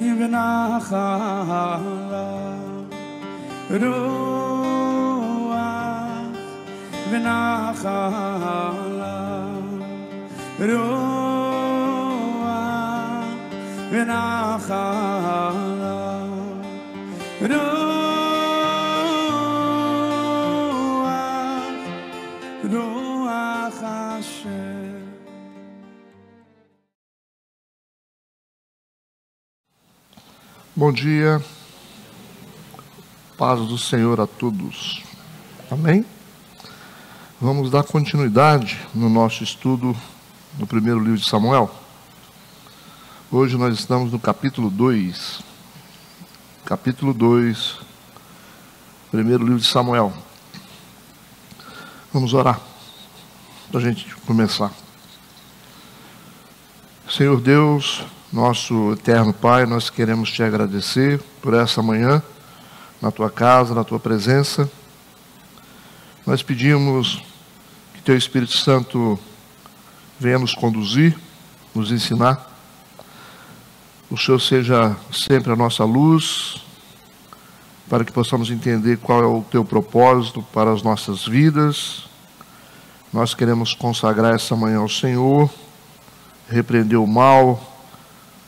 ונחלה רוח ונחלה רוח ונחלה רוח השם. Bom dia, paz do Senhor a todos, amém? Vamos dar continuidade no nosso estudo no primeiro livro de Samuel. Hoje nós estamos no capítulo 2, primeiro livro de Samuel. Vamos orar, para a gente começar. Senhor Deus, nosso eterno Pai, nós queremos te agradecer por essa manhã, na tua casa, na tua presença. Nós pedimos que teu Espírito Santo venha nos conduzir, nos ensinar. O Senhor seja sempre a nossa luz, para que possamos entender qual é o teu propósito para as nossas vidas. Nós queremos consagrar essa manhã ao Senhor, repreender o mal,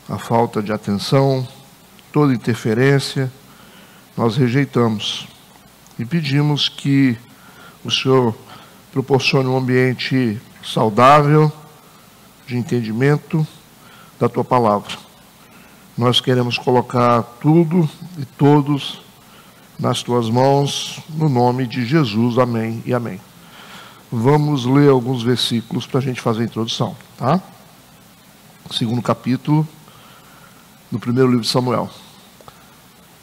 a falta de atenção, toda interferência, nós rejeitamos e pedimos que o Senhor proporcione um ambiente saudável, de entendimento da tua palavra. Nós queremos colocar tudo e todos nas tuas mãos, no nome de Jesus, amém e amém. Vamos ler alguns versículos para a gente fazer a introdução, tá? Segundo capítulo do primeiro livro de Samuel.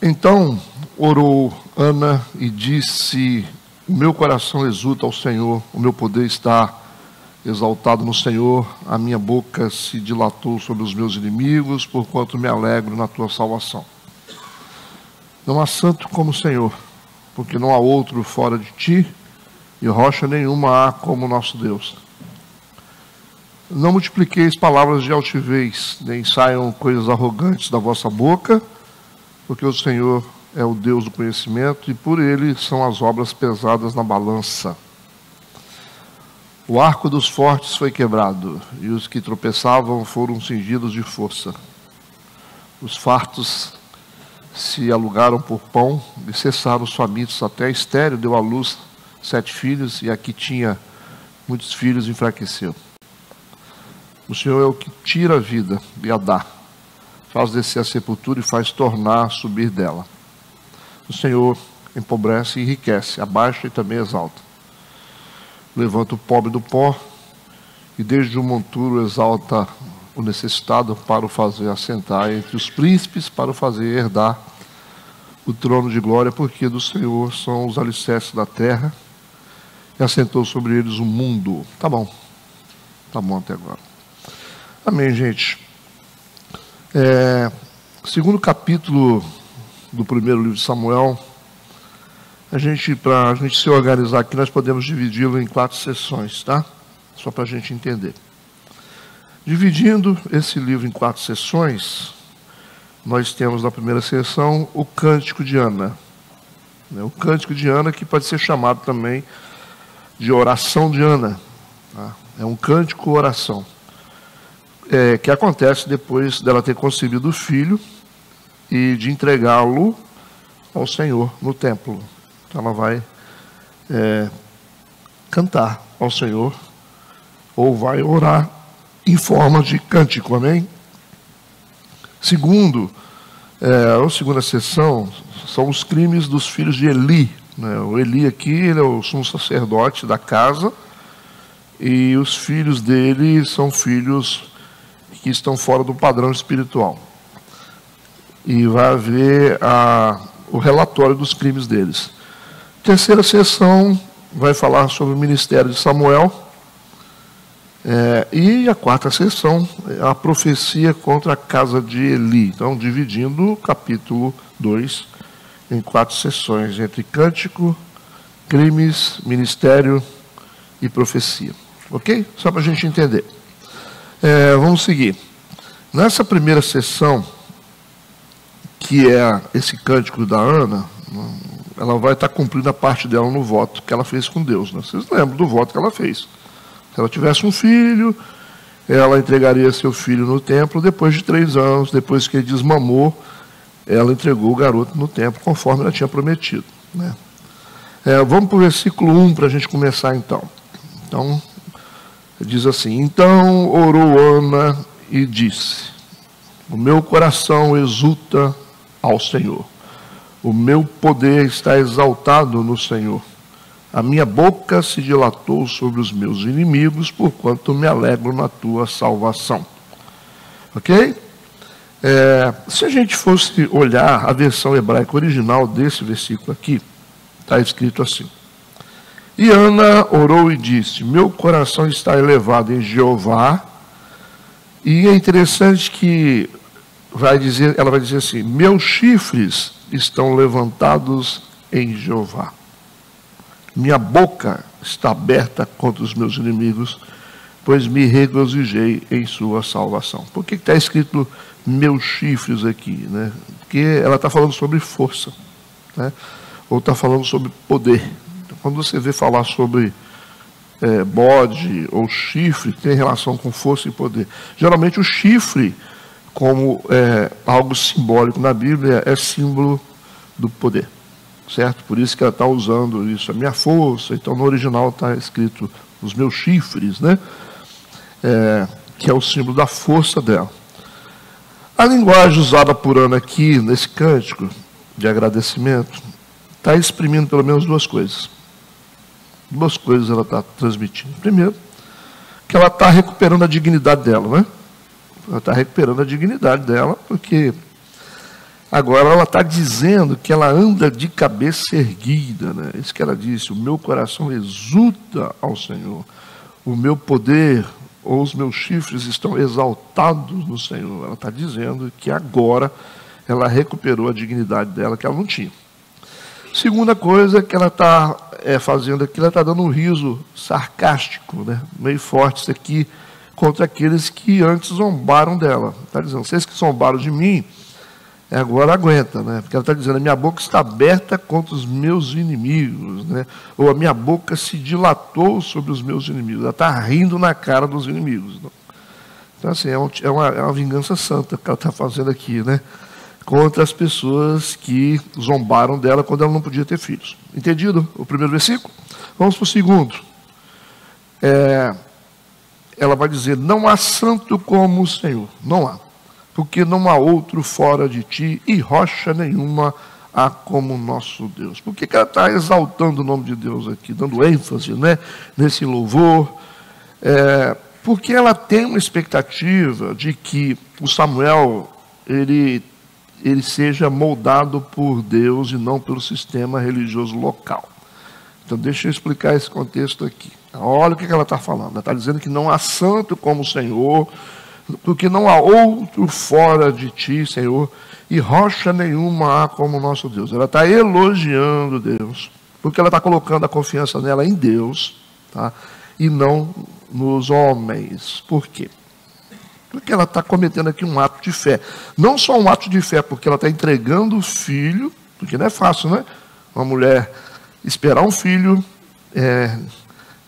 Então orou Ana e disse: o meu coração exulta ao Senhor, o meu poder está exaltado no Senhor, a minha boca se dilatou sobre os meus inimigos, porquanto me alegro na tua salvação. Não há santo como o Senhor, porque não há outro fora de ti, e rocha nenhuma há como nosso Deus. Não multipliqueis palavras de altivez, nem saiam coisas arrogantes da vossa boca, porque o Senhor é o Deus do conhecimento, e por ele são as obras pesadas na balança. O arco dos fortes foi quebrado, e os que tropeçavam foram cingidos de força. Os fartos se alugaram por pão, e cessaram os famintos. Até Estéreo deu à luz 7 filhos, e a que tinha muitos filhos enfraqueceu. O Senhor é o que tira a vida e a dá, faz descer a sepultura e faz tornar a subir dela. O Senhor empobrece e enriquece, abaixa e também exalta. Levanta o pobre do pó, e desde o monturo exalta o necessitado para o fazer assentar entre os príncipes, para o fazer herdar o trono de glória, porque do Senhor são os alicerces da terra, e assentou sobre eles o mundo. Tá bom até agora. Amém, gente. Segundo capítulo do primeiro livro de Samuel, para a gente se organizar aqui, nós podemos dividi-lo em 4 sessões, tá? Só para a gente entender. Dividindo esse livro em 4 sessões, nós temos na primeira sessão o Cântico de Ana. O Cântico de Ana, que pode ser chamado também de Oração de Ana. Tá? É um cântico-oração. Que acontece depois dela ter concebido o filho e de entregá-lo ao Senhor no templo. Então ela vai cantar ao Senhor, ou vai orar em forma de cântico, amém? A segunda sessão são os crimes dos filhos de Eli. O Eli aqui, ele é o sumo sacerdote da casa, e os filhos dele são filhos que estão fora do padrão espiritual. E vai haver o relatório dos crimes deles. Terceira sessão vai falar sobre o ministério de Samuel. E a quarta sessão é a profecia contra a casa de Eli. Então, dividindo o capítulo 2 em 4 sessões, entre cântico, crimes, ministério e profecia. Ok? Só para a gente entender. Vamos seguir. Nessa primeira sessão, que é esse cântico da Ana, ela vai estar cumprindo a parte dela no voto que ela fez com Deus. Né? Vocês lembram do voto que ela fez? Se ela tivesse um filho, ela entregaria seu filho no templo. Depois de 3 anos, depois que ele desmamou, ela entregou o garoto no templo, conforme ela tinha prometido. Né? Vamos para o versículo 1 para a gente começar então. Então, diz assim: então orou Ana e disse: o meu coração exulta ao Senhor, o meu poder está exaltado no Senhor. A minha boca se dilatou sobre os meus inimigos, porquanto me alegro na tua salvação. Ok? Se a gente fosse olhar a versão hebraica original desse versículo aqui, está escrito assim: e Ana orou e disse: meu coração está elevado em Jeová. E é interessante que ela vai dizer assim: meus chifres estão levantados em Jeová. Minha boca está aberta contra os meus inimigos, pois me regozijei em sua salvação. Por que está escrito meus chifres aqui? Né? Porque ela está falando sobre força, né? Ou está falando sobre poder. Então, quando você vê falar sobre bode ou chifre, tem relação com força e poder. Geralmente o chifre, como algo simbólico na Bíblia, é símbolo do poder. Certo? Por isso que ela está usando isso, a minha força. Então no original está escrito os meus chifres, né? Que é o símbolo da força dela. A linguagem usada por Ana aqui, nesse cântico de agradecimento, está exprimindo pelo menos 2 coisas. 2 coisas ela está transmitindo. Primeiro, que ela está recuperando a dignidade dela, né? Ela está recuperando a dignidade dela, porque agora ela está dizendo que ela anda de cabeça erguida, né? Isso que ela disse: o meu coração exulta ao Senhor, o meu poder ou os meus chifres estão exaltados no Senhor. Ela está dizendo que agora ela recuperou a dignidade dela, que ela não tinha. Segunda coisa que ela está fazendo aqui, ela está dando um riso sarcástico, né? Meio forte isso aqui, contra aqueles que antes zombaram dela. Está dizendo: vocês que zombaram de mim, agora aguenta, né? Porque ela está dizendo: a minha boca está aberta contra os meus inimigos, né? Ou a minha boca se dilatou sobre os meus inimigos. Ela está rindo na cara dos inimigos. Então, assim, é uma vingança santa que ela está fazendo aqui, né? Contra as pessoas que zombaram dela quando ela não podia ter filhos. Entendido o primeiro versículo? Vamos para o segundo. Ela vai dizer: não há santo como o Senhor. Não há. Porque não há outro fora de ti, e rocha nenhuma há como o nosso Deus. Por que ela está exaltando o nome de Deus aqui, dando ênfase, né, nesse louvor? Porque ela tem uma expectativa de que o Samuel, ele seja moldado por Deus e não pelo sistema religioso local. Então, deixa eu explicar esse contexto aqui. Olha o que ela está falando. Ela está dizendo que não há santo como o Senhor, porque não há outro fora de ti, Senhor, e rocha nenhuma há como o nosso Deus. Ela está elogiando Deus, porque ela está colocando a confiança nela em Deus, tá? E não nos homens. Por quê? Porque ela está cometendo aqui um ato de fé. Não só um ato de fé, porque ela está entregando o filho, porque não é fácil, né? Uma mulher esperar um filho,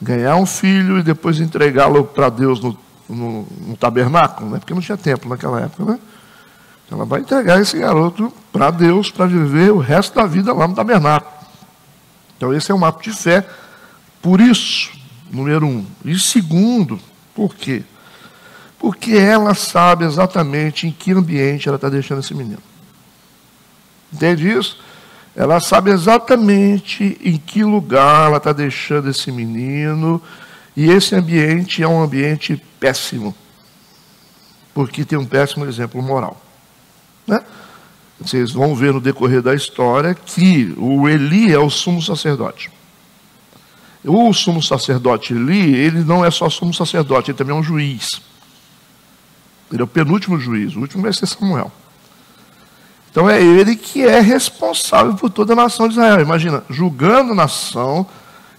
ganhar um filho e depois entregá-lo para Deus no tabernáculo, né? Porque não tinha templo naquela época, né? Então ela vai entregar esse garoto para Deus, para viver o resto da vida lá no tabernáculo. Então esse é um ato de fé, por isso, número 1. E segundo, por quê? Porque ela sabe exatamente em que ambiente ela está deixando esse menino. Entende isso? Ela sabe exatamente em que lugar ela está deixando esse menino, e esse ambiente é um ambiente péssimo, porque tem um péssimo exemplo moral, né? Vocês vão ver no decorrer da história que o Eli é o sumo sacerdote. O sumo sacerdote Eli, ele não é só sumo sacerdote, ele também é um juiz. Ele é o penúltimo juiz, o último vai ser Samuel. Então é ele que é responsável por toda a nação de Israel. Imagina, julgando a nação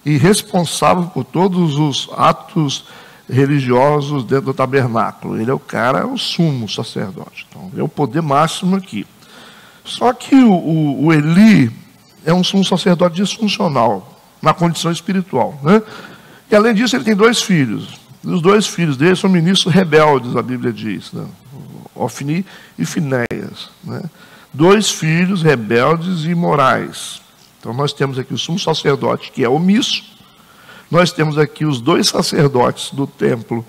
e responsável por todos os atos religiosos dentro do tabernáculo. Ele é o cara, é o sumo sacerdote. Então, é o poder máximo aqui. Só que o Eli é um sumo sacerdote disfuncional, na condição espiritual, né? E além disso, ele tem 2 filhos. Os 2 filhos dele são ministros rebeldes, a Bíblia diz, né? Ofni e Finéias, né? 2 filhos rebeldes e imorais. Então nós temos aqui o sumo sacerdote, que é omisso. Nós temos aqui os 2 sacerdotes do templo,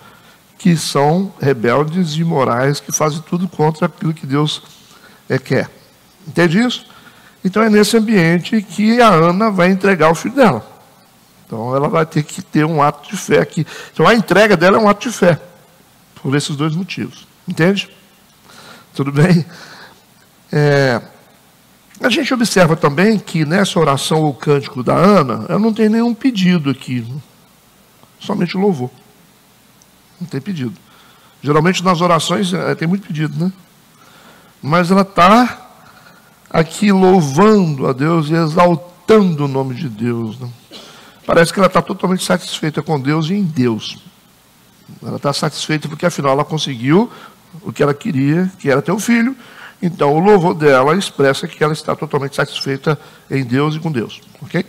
que são rebeldes e imorais, que fazem tudo contra aquilo que Deus quer. Entende isso? Então é nesse ambiente que a Ana vai entregar o filho dela. Então ela vai ter que ter um ato de fé aqui. Então a entrega dela é um ato de fé, por esses 2 motivos. Entende? Tudo bem? A gente observa também que nessa oração ou cântico da Ana, ela não tem nenhum pedido aqui, somente louvor. Não tem pedido. Geralmente nas orações tem muito pedido, né? Mas ela está aqui louvando a Deus e exaltando o nome de Deus, né? Parece que ela está totalmente satisfeita com Deus e em Deus. Ela está satisfeita porque afinal ela conseguiu o que ela queria, que era ter um filho. Então o louvor dela expressa que ela está totalmente satisfeita em Deus e com Deus. Ok?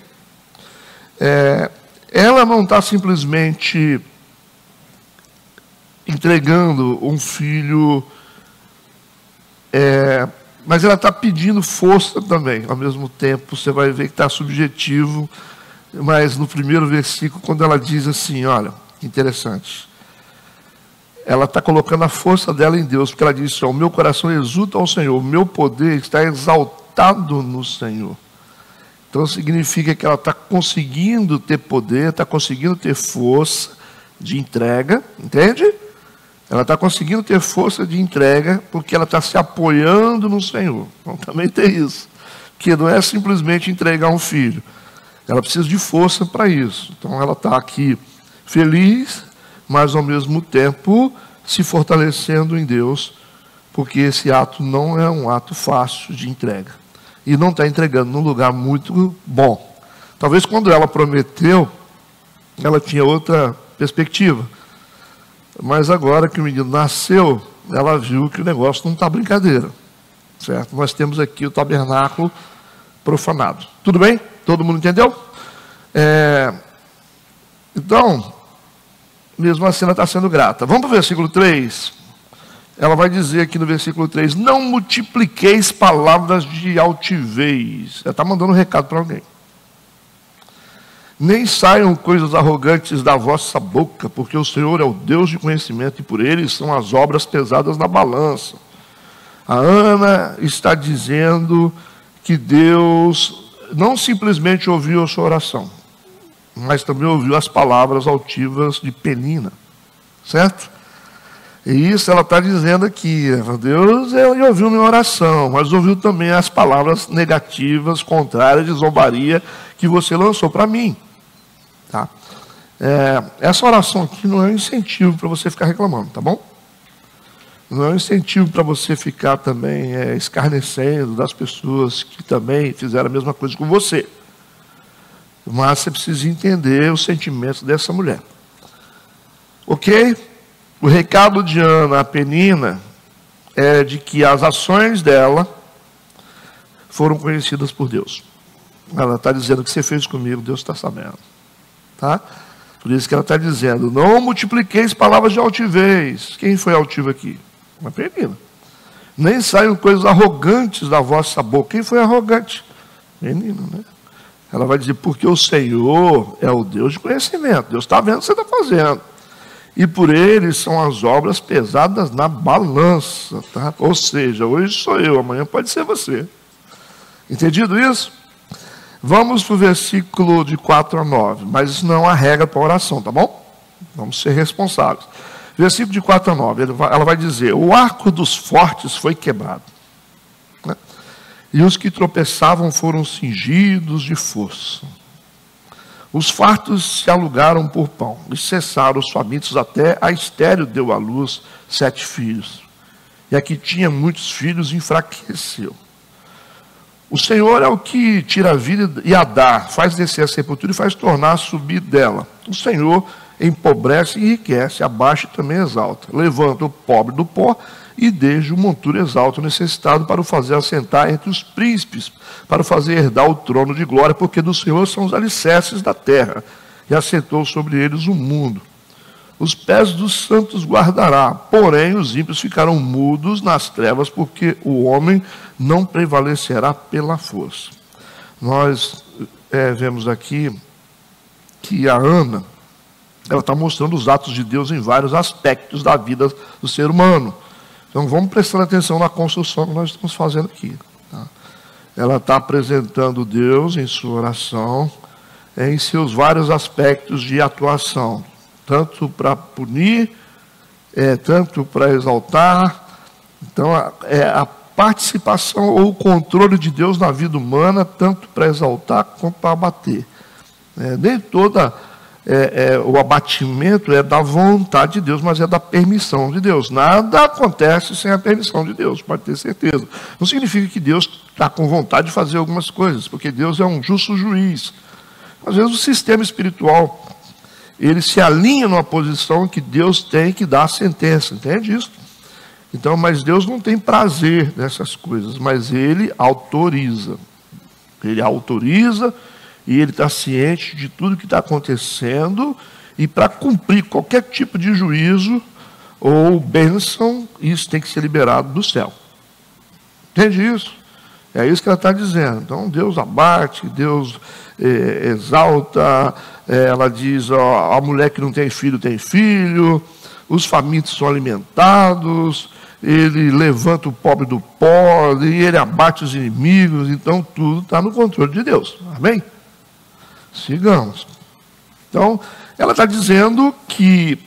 Ela não está simplesmente entregando um filho, mas ela está pedindo força também. Ao mesmo tempo, você vai ver que está subjetivo, mas no primeiro versículo, quando ela diz assim, olha, que interessante. Ela está colocando a força dela em Deus, porque ela diz, o meu coração exulta ao Senhor, o meu poder está exaltado no Senhor. Então significa que ela está conseguindo ter poder, está conseguindo ter força de entrega, entende? Ela está conseguindo ter força de entrega, porque ela está se apoiando no Senhor. Então também tem isso, que não é simplesmente entregar um filho. Ela precisa de força para isso. Então ela está aqui feliz, mas ao mesmo tempo se fortalecendo em Deus, porque esse ato não é um ato fácil de entrega. E não está entregando num lugar muito bom. Talvez quando ela prometeu, ela tinha outra perspectiva. Mas agora que o menino nasceu, ela viu que o negócio não está brincadeira. Certo? Nós temos aqui o tabernáculo profanado. Tudo bem? Todo mundo entendeu? Então, mesmo assim ela está sendo grata. Vamos para o versículo 3. Ela vai dizer aqui no versículo 3, não multipliqueis palavras de altivez. Ela está mandando um recado para alguém. Nem saiam coisas arrogantes da vossa boca, porque o Senhor é o Deus de conhecimento, e por ele são as obras pesadas na balança. A Ana está dizendo que Deus não simplesmente ouviu a sua oração, mas também ouviu as palavras altivas de Penina, certo? E isso ela está dizendo aqui, Deus, ele ouviu minha oração, mas ouviu também as palavras negativas, contrárias, de zombaria, que você lançou para mim. Tá? Essa oração aqui não é um incentivo para você ficar reclamando, tá bom? Não é um incentivo para você ficar também escarnecendo das pessoas que também fizeram a mesma coisa com você. Mas você precisa entender os sentimentos dessa mulher. Ok? O recado de Ana a Penina é de que as ações dela foram conhecidas por Deus. Ela está dizendo que você fez comigo, Deus está sabendo. Tá? Por isso que ela está dizendo, não multipliqueis palavras de altivez. Quem foi altivo aqui? Uma Penina. Nem saiam coisas arrogantes da vossa boca. Quem foi arrogante? Menina, né? Ela vai dizer, porque o Senhor é o Deus de conhecimento. Deus está vendo o que você está fazendo. E por ele são as obras pesadas na balança. Tá? Ou seja, hoje sou eu, amanhã pode ser você. Entendido isso? Vamos para o versículo de 4 a 9. Mas isso não é uma regra para a oração, tá bom? Vamos ser responsáveis. Versículo de 4 a 9, ela vai dizer, o arco dos fortes foi quebrado, né? E os que tropeçavam foram cingidos de força. Os fartos se alugaram por pão, e cessaram os famintos, até a estéril deu à luz 7 filhos. E a que tinha muitos filhos enfraqueceu. O Senhor é o que tira a vida e a dá, faz descer a sepultura e faz tornar a subir dela. O Senhor empobrece e enriquece, abaixa e também exalta. Levanta o pobre do pó e desde o monturo exalto necessitado para o fazer assentar entre os príncipes, para o fazer herdar o trono de glória, porque do Senhor são os alicerces da terra, e assentou sobre eles o mundo. Os pés dos santos guardará, porém os ímpios ficarão mudos nas trevas, porque o homem não prevalecerá pela força. Nós vemos aqui que a Ana, ela está mostrando os atos de Deus em vários aspectos da vida do ser humano. Então vamos prestar atenção na construção que nós estamos fazendo aqui. Tá? Ela está apresentando Deus em sua oração, em seus vários aspectos de atuação, tanto para punir, tanto para exaltar. Então a participação ou o controle de Deus na vida humana, tanto para exaltar quanto para abater. Nem toda o abatimento é da vontade de Deus, mas é da permissão de Deus. Nada acontece sem a permissão de Deus, pode ter certeza. Não significa que Deus está com vontade de fazer algumas coisas, porque Deus é um justo juiz. Às vezes o sistema espiritual, ele se alinha numa posição que Deus tem que dar a sentença, entende isso? Então, mas Deus não tem prazer nessas coisas, mas Ele autoriza. Ele autoriza e Ele está ciente de tudo que está acontecendo, e para cumprir qualquer tipo de juízo ou bênção, isso tem que ser liberado do céu. Entende isso? É isso que ela está dizendo. Então Deus abate, Deus exalta, ela diz, a mulher que não tem filho, os famintos são alimentados, Ele levanta o pobre do pó, e Ele abate os inimigos. Então tudo está no controle de Deus. Amém? Sigamos. Então, ela está dizendo que,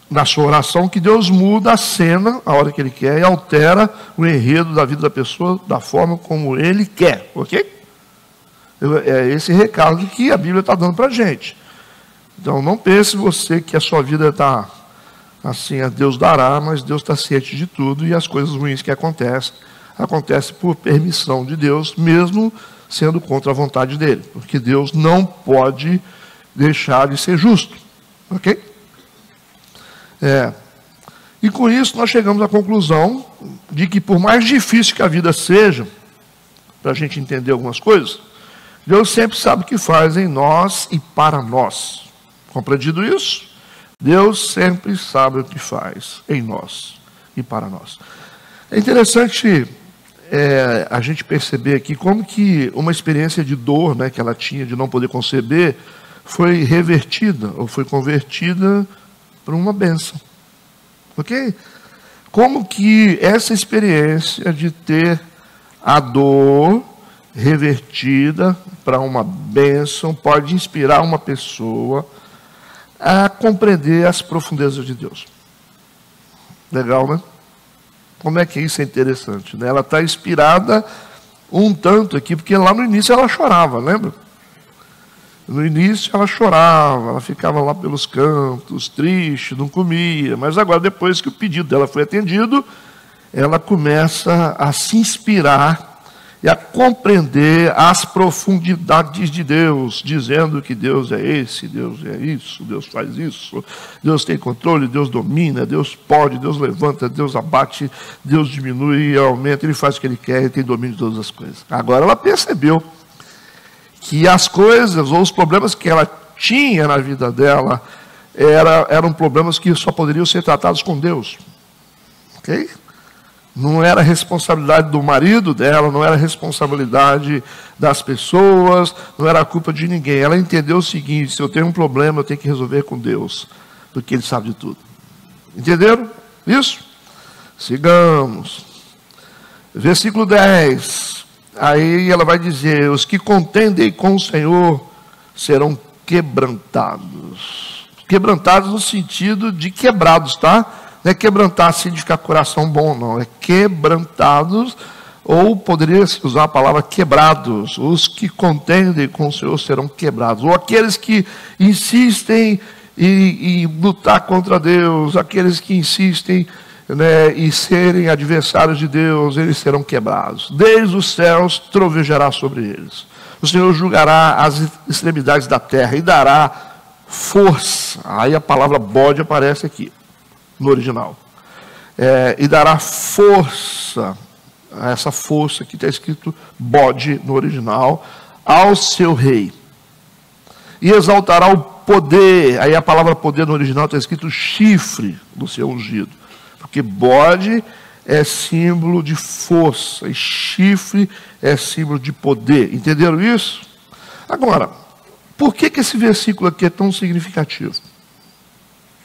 na sua oração, que Deus muda a cena a hora que Ele quer e altera o enredo da vida da pessoa da forma como Ele quer, ok? É esse recado que a Bíblia está dando para a gente. Então, não pense você que a sua vida está assim, a Deus dará, mas Deus está ciente de tudo, e as coisas ruins que acontecem por permissão de Deus, mesmo sendo contra a vontade dele, porque Deus não pode deixar de ser justo, ok? E com isso nós chegamos à conclusão de que, por mais difícil que a vida seja, para a gente entender algumas coisas, Deus sempre sabe o que faz em nós e para nós. Compreendido isso? Deus sempre sabe o que faz em nós e para nós. É interessante a gente perceber aqui como que uma experiência de dor, né, que ela tinha de não poder conceber, foi revertida ou foi convertida para uma bênção. Ok? Como que essa experiência de ter a dor revertida para uma bênção pode inspirar uma pessoa a compreender as profundezas de Deus. Legal, né? Como é que isso é interessante, né? Ela está inspirada um tanto aqui, porque lá no início ela chorava, lembra? No início ela chorava, ela ficava lá pelos cantos, triste, não comia, mas agora, depois que o pedido dela foi atendido, ela começa a se inspirar e a compreender as profundidades de Deus, dizendo que Deus é esse, Deus é isso, Deus faz isso, Deus tem controle, Deus domina, Deus pode, Deus levanta, Deus abate, Deus diminui e aumenta, Ele faz o que Ele quer, Ele tem domínio de todas as coisas. Agora ela percebeu que as coisas ou os problemas que ela tinha na vida dela eram problemas que só poderiam ser tratados com Deus. Ok? Não era responsabilidade do marido dela, não era responsabilidade das pessoas, não era culpa de ninguém. Ela entendeu o seguinte: se eu tenho um problema, eu tenho que resolver com Deus, porque Ele sabe de tudo. Entenderam isso? Sigamos. Versículo 10. Aí ela vai dizer: os que contendem com o Senhor serão quebrantados. Quebrantados no sentido de quebrados, tá? Não é quebrantar assim de ficar coração bom, não. É quebrantados, ou poderia-se usar a palavra quebrados. Os que contendem com o Senhor serão quebrados. Ou aqueles que insistem em lutar contra Deus, aqueles que insistem, né, em serem adversários de Deus, eles serão quebrados. Desde os céus trovejará sobre eles. O Senhor julgará as extremidades da terra e dará força. Aí a palavra bode aparece aqui no original. e dará força, essa força que está escrito bode no original, ao seu rei. E exaltará o poder, aí a palavra poder no original está escrito chifre do seu ungido. Porque bode é símbolo de força e chifre é símbolo de poder. Entenderam isso? Agora, por que esse versículo aqui é tão significativo?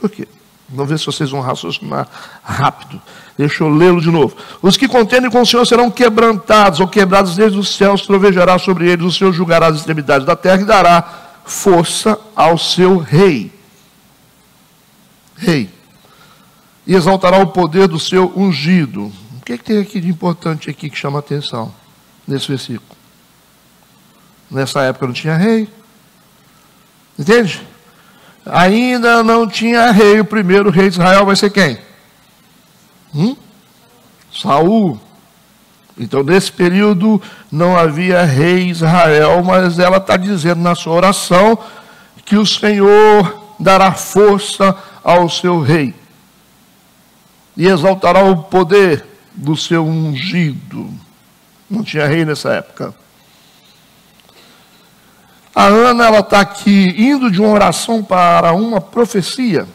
Por quê? Vamos ver se vocês vão raciocinar rápido. Deixa eu lê-lo de novo. Os que contendem com o Senhor serão quebrantados, ou quebrados desde os céus, trovejará sobre eles, o Senhor julgará as extremidades da terra e dará força ao seu rei. Rei. E exaltará o poder do seu ungido. O que tem aqui de importante aqui que chama a atenção nesse versículo? Nessa época não tinha rei. Entende? Ainda não tinha rei. O primeiro rei de Israel vai ser quem? Saul. Então nesse período não havia rei em Israel, mas ela está dizendo na sua oração que o Senhor dará força ao seu rei e exaltará o poder do seu ungido. Não tinha rei nessa época. A Ana, ela está aqui indo de uma oração para uma profecia,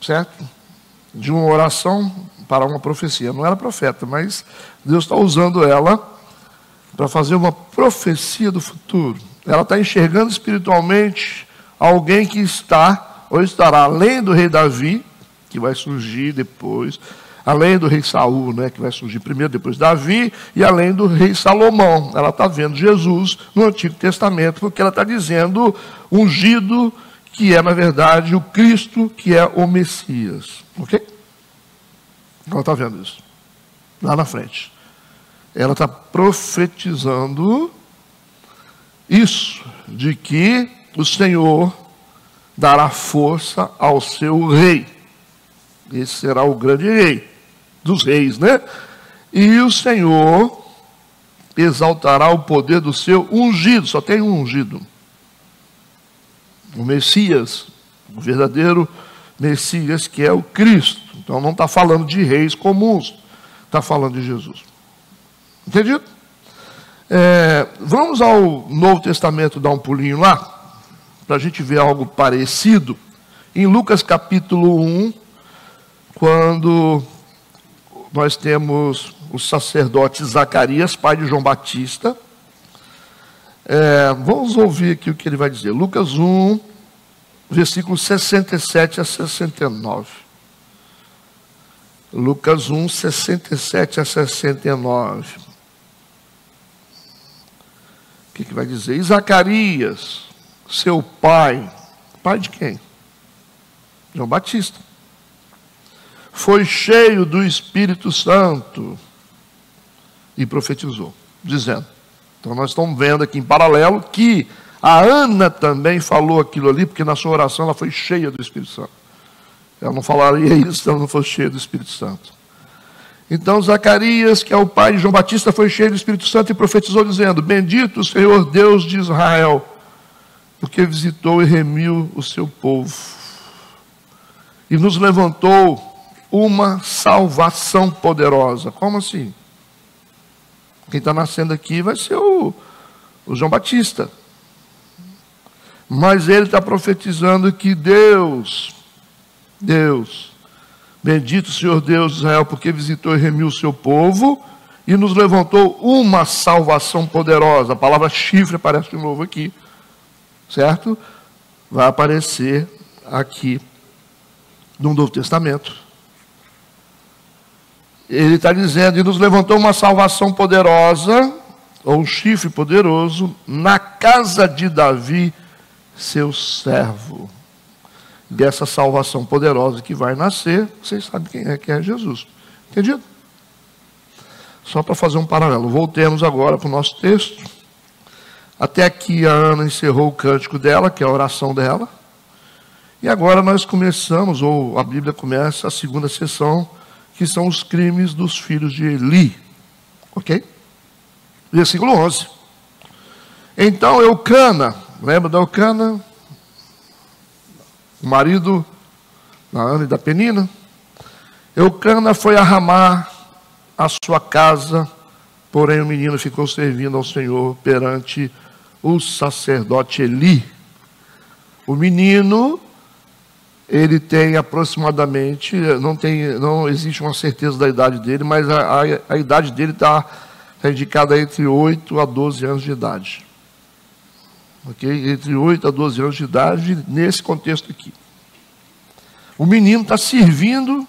certo? De uma oração para uma profecia. Não era profeta, mas Deus está usando ela para fazer uma profecia do futuro. Ela está enxergando espiritualmente alguém que está, ou estará além do rei Davi, que vai surgir depois, além do rei Saul, né, que vai surgir primeiro, depois Davi, e além do rei Salomão. Ela está vendo Jesus no Antigo Testamento, porque ela está dizendo ungido, que é, na verdade, o Cristo, que é o Messias. Ok? Ela está vendo isso. Lá na frente. Ela está profetizando isso, de que o Senhor dará força ao seu rei. Esse será o grande rei dos reis, né? E o Senhor exaltará o poder do seu ungido. Só tem um ungido. O Messias, o verdadeiro Messias, que é o Cristo. Então não está falando de reis comuns, está falando de Jesus. Entendido? Vamos ao Novo Testamento dar um pulinho lá, para a gente ver algo parecido. Em Lucas capítulo 1, quando nós temos o sacerdote Zacarias, pai de João Batista. Vamos ouvir aqui o que ele vai dizer. Lucas 1, versículos 67 a 69. Lucas 1, 67 a 69. O que vai dizer? E Zacarias, seu pai, pai de quem? João Batista. Foi cheio do Espírito Santo e profetizou, dizendo. Então nós estamos vendo aqui em paralelo que a Ana também falou aquilo ali, porque na sua oração ela foi cheia do Espírito Santo. Ela não falaria isso se ela não fosse cheia do Espírito Santo. Então Zacarias, que é o pai de João Batista, foi cheio do Espírito Santo e profetizou, dizendo: bendito o Senhor Deus de Israel, porque visitou e remiu o seu povo e nos levantou uma salvação poderosa. Como assim? Quem está nascendo aqui vai ser o João Batista. Mas ele está profetizando que Deus, bendito o Senhor Deus de Israel, porque visitou e remiu o seu povo e nos levantou uma salvação poderosa. A palavra chifre aparece de novo aqui, certo? Vai aparecer aqui no Novo Testamento. Ele está dizendo, e nos levantou uma salvação poderosa, ou um chifre poderoso, na casa de Davi, seu servo. Dessa salvação poderosa que vai nascer, vocês sabem quem é, que é Jesus. Entendido? Só para fazer um paralelo. Voltemos agora para o nosso texto. Até aqui a Ana encerrou o cântico dela, que é a oração dela. E agora nós começamos, ou a Bíblia começa a segunda sessão, que são os crimes dos filhos de Eli. Ok? Versículo 11. Então Eucana, lembra da Eucana? O marido da Ana e da Penina. Eucana foi a Ramá, a sua casa, porém o menino ficou servindo ao Senhor perante o sacerdote Eli. O menino, ele tem aproximadamente, não existe uma certeza da idade dele, mas a idade dele está indicada entre 8 a 12 anos de idade. Ok? Entre 8 a 12 anos de idade, nesse contexto aqui. O menino está servindo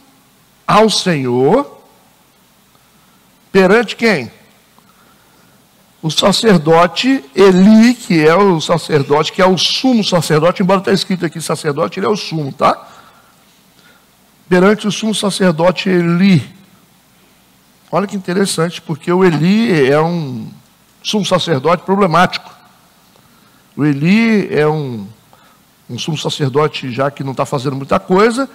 ao Senhor perante quem? O sacerdote Eli, que é o sacerdote, que é o sumo sacerdote, embora está escrito aqui sacerdote, ele é o sumo, tá? Perante o sumo sacerdote Eli. Olha que interessante, porque o Eli é um sumo sacerdote problemático. O Eli é um sumo sacerdote já que não está fazendo muita coisa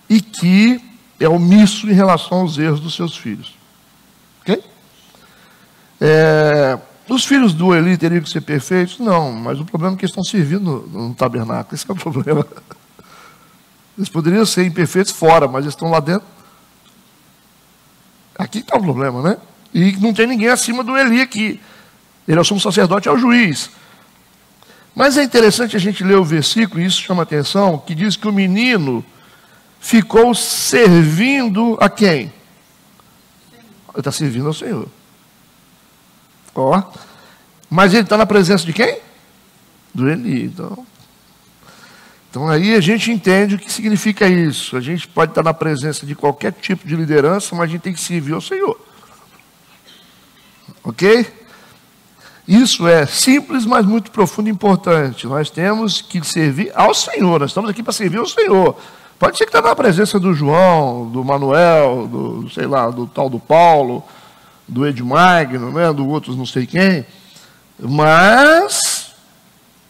e que é omisso em relação aos erros dos seus filhos. Ok? Os filhos do Eli teriam que ser perfeitos? Não, mas o problema é que eles estão servindo no tabernáculo. Esse é o problema. Eles poderiam ser imperfeitos fora, mas eles estão lá dentro. Aqui está o problema, né? E não tem ninguém acima do Eli aqui. Ele é o sumo sacerdote, é o juiz. Mas é interessante a gente ler o versículo, e isso chama atenção, que diz que o menino ficou servindo a quem? Ele está servindo ao Senhor. Ó. Mas ele está na presença de quem? Do Eli. Então aí a gente entende o que significa isso. A gente pode estar na presença de qualquer tipo de liderança, mas a gente tem que servir ao Senhor. Ok? Isso é simples, mas muito profundo e importante. Nós temos que servir ao Senhor. Nós estamos aqui para servir ao Senhor. Pode ser que está na presença do João, do Manuel, do tal do Paulo, do Edmagno, né, do outros não sei quem. Mas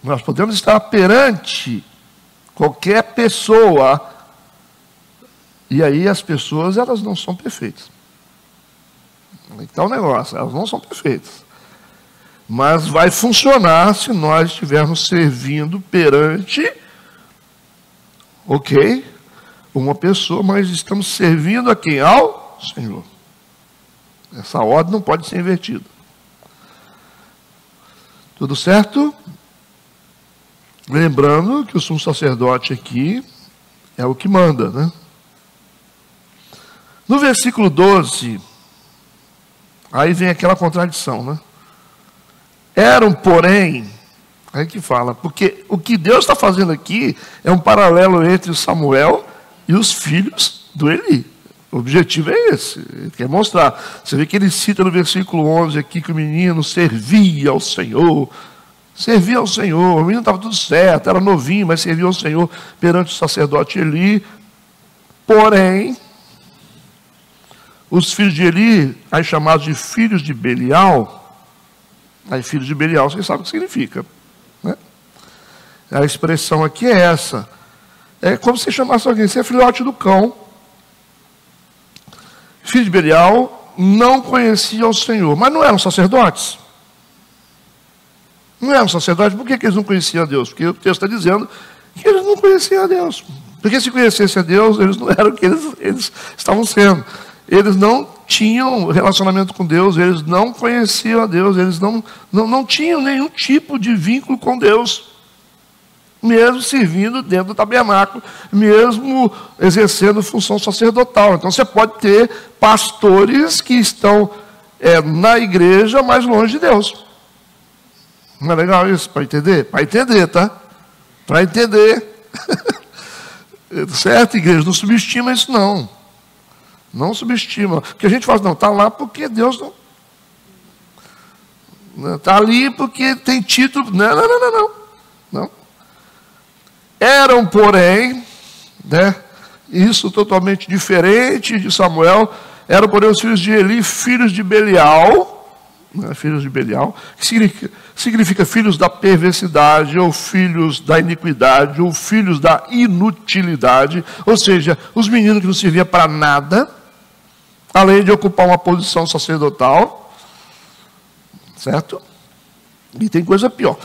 nós podemos estar perante qualquer pessoa. E aí as pessoas, elas não são perfeitas. Aí está o negócio, elas não são perfeitas. Mas vai funcionar se nós estivermos servindo perante, ok, uma pessoa, mas estamos servindo a quem? Ao Senhor. Essa ordem não pode ser invertida. Tudo certo? Lembrando que o sumo sacerdote aqui é o que manda, né? No versículo 12, aí vem aquela contradição, né? Eram, porém, aí que fala, porque o que Deus está fazendo aqui é um paralelo entre o Samuel e os filhos do Eli. O objetivo é esse, ele quer mostrar. Você vê que ele cita no versículo 11 aqui que o menino servia ao Senhor. Servia ao Senhor, o menino estava tudo certo, era novinho, mas servia ao Senhor perante o sacerdote Eli. Porém, os filhos de Eli, aí chamados de filhos de Belial, aí filhos de Belial, vocês sabem o que significa, né? A expressão aqui é essa. É como se chamasse alguém, você é filhote do cão. Filhos de Belial não conheciam o Senhor, mas não eram sacerdotes. Não eram sacerdotes, por que eles não conheciam a Deus? Porque o texto está dizendo que eles não conheciam a Deus. Porque se conhecessem a Deus, eles não eram o que eles estavam sendo. Eles não tinham relacionamento com Deus, eles não conheciam a Deus, eles não tinham nenhum tipo de vínculo com Deus. Mesmo servindo dentro do tabernáculo, mesmo exercendo função sacerdotal. Então você pode ter pastores que estão na igreja, mas longe de Deus. Não é legal isso? Para entender? Para entender, tá? Para entender. Certo, igreja? Não subestima isso, não. Não subestima. Porque a gente fala, não, está lá porque Deus não. Está ali porque tem título. Não. Eram, porém, né, isso totalmente diferente de Samuel, eram, porém, os filhos de Eli, filhos de Belial, né, filhos de Belial, que significa filhos da perversidade, ou filhos da iniquidade, ou filhos da inutilidade, ou seja, os meninos que não serviam para nada, além de ocupar uma posição sacerdotal, certo? E tem coisa pior.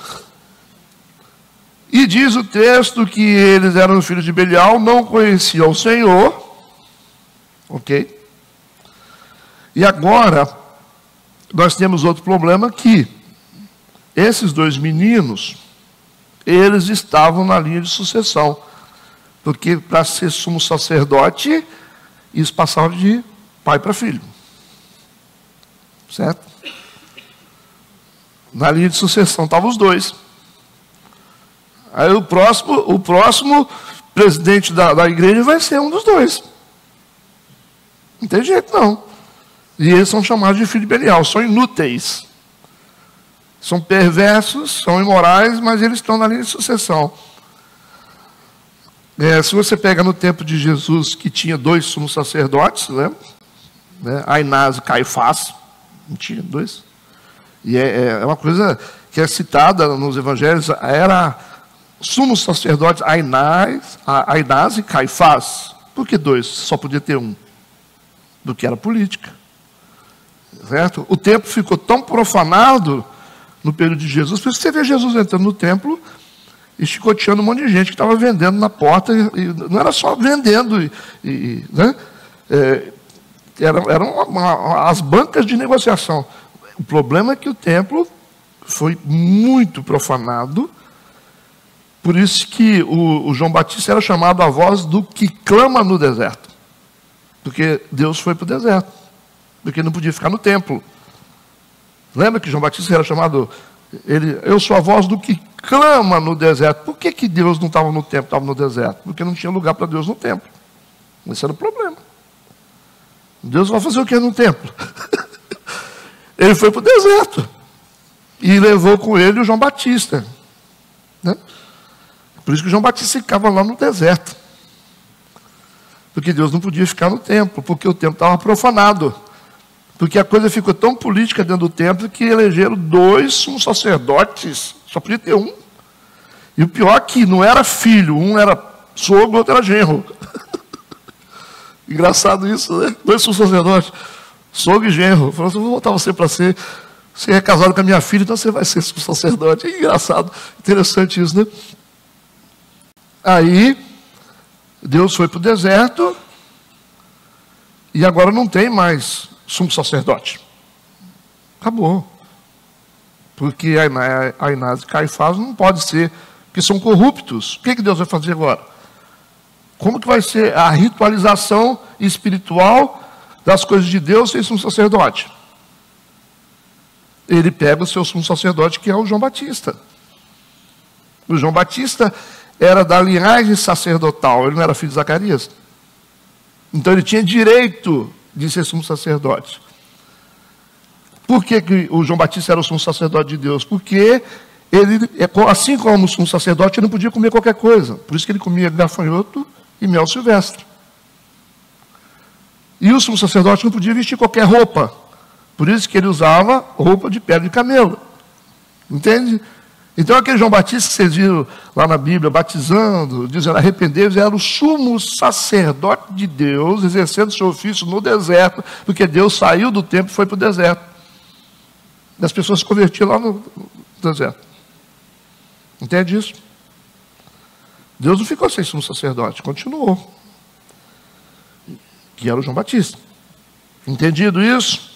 E diz o texto que eles eram filhos de Belial, não conheciam o Senhor, Ok? E agora, nós temos outro problema que esses dois meninos, eles estavam na linha de sucessão. Porque para ser sumo sacerdote, isso passava de pai para filho. Certo? Na linha de sucessão estavam os dois. Aí o próximo presidente da igreja vai ser um dos dois. Não tem jeito não. E eles são chamados de filho de Belial, são inúteis. São perversos, são imorais, mas eles estão na linha de sucessão. Se você pega no tempo de Jesus, que tinha dois sumos sacerdotes, né? Ainás e Caifás, não tinha dois. E é uma coisa que é citada nos evangelhos, era sumos sacerdotes Ainás e Caifás. Por que dois? Só podia ter um. Porque era política. Certo? O templo ficou tão profanado no período de Jesus, por isso você vê Jesus entrando no templo e chicoteando um monte de gente que estava vendendo na porta, e não era só vendendo, né? Eram as bancas de negociação. O problema é que o templo foi muito profanado, por isso que o João Batista era chamado a voz do que clama no deserto, porque Deus foi para o deserto, porque não podia ficar no templo. Lembra que João Batista era chamado, eu sou a voz do que clama no deserto. Por que Deus não estava no templo, estava no deserto? Porque não tinha lugar para Deus no templo. Esse era o problema. Deus vai fazer o que no templo? Ele foi para o deserto. E levou com ele o João Batista. Né? Por isso que o João Batista ficava lá no deserto. Porque Deus não podia ficar no templo, porque o templo estava profanado. Porque a coisa ficou tão política dentro do templo que elegeram dois sumos sacerdotes, só podia ter um. E o pior é que não era filho, um era sogro, o outro era genro. Engraçado isso, né? Dois sumos sacerdotes, sogro e genro. Falou assim, vou botar você para ser, você é casado com a minha filha, então você vai ser sumo sacerdote. É engraçado, interessante isso, né? Aí, Deus foi para o deserto, e agora não tem mais sumo sacerdote. Acabou. Porque Ainás e Caifás não pode ser, porque são corruptos. O que Deus vai fazer agora? Como que vai ser a ritualização espiritual das coisas de Deus sem sumo sacerdote? Ele pega o seu sumo sacerdote, que é o João Batista. O João Batista era da linhagem sacerdotal, ele não era filho de Zacarias. Então ele tinha direito de ser sumo sacerdote. Por que o João Batista era o sumo sacerdote de Deus? Porque ele, assim como o sumo sacerdote, ele não podia comer qualquer coisa. Por isso que ele comia gafanhoto e mel silvestre. E o sumo sacerdote não podia vestir qualquer roupa. Por isso que ele usava roupa de pele de camelo. Entende? Então aquele João Batista que vocês viram lá na Bíblia, batizando, dizendo arrependei-vos, era o sumo sacerdote de Deus, exercendo seu ofício no deserto, porque Deus saiu do templo e foi para o deserto. E as pessoas se convertiam lá no deserto. Entende isso? Deus não ficou sem sumo sacerdote, continuou. Que era o João Batista. Entendido isso?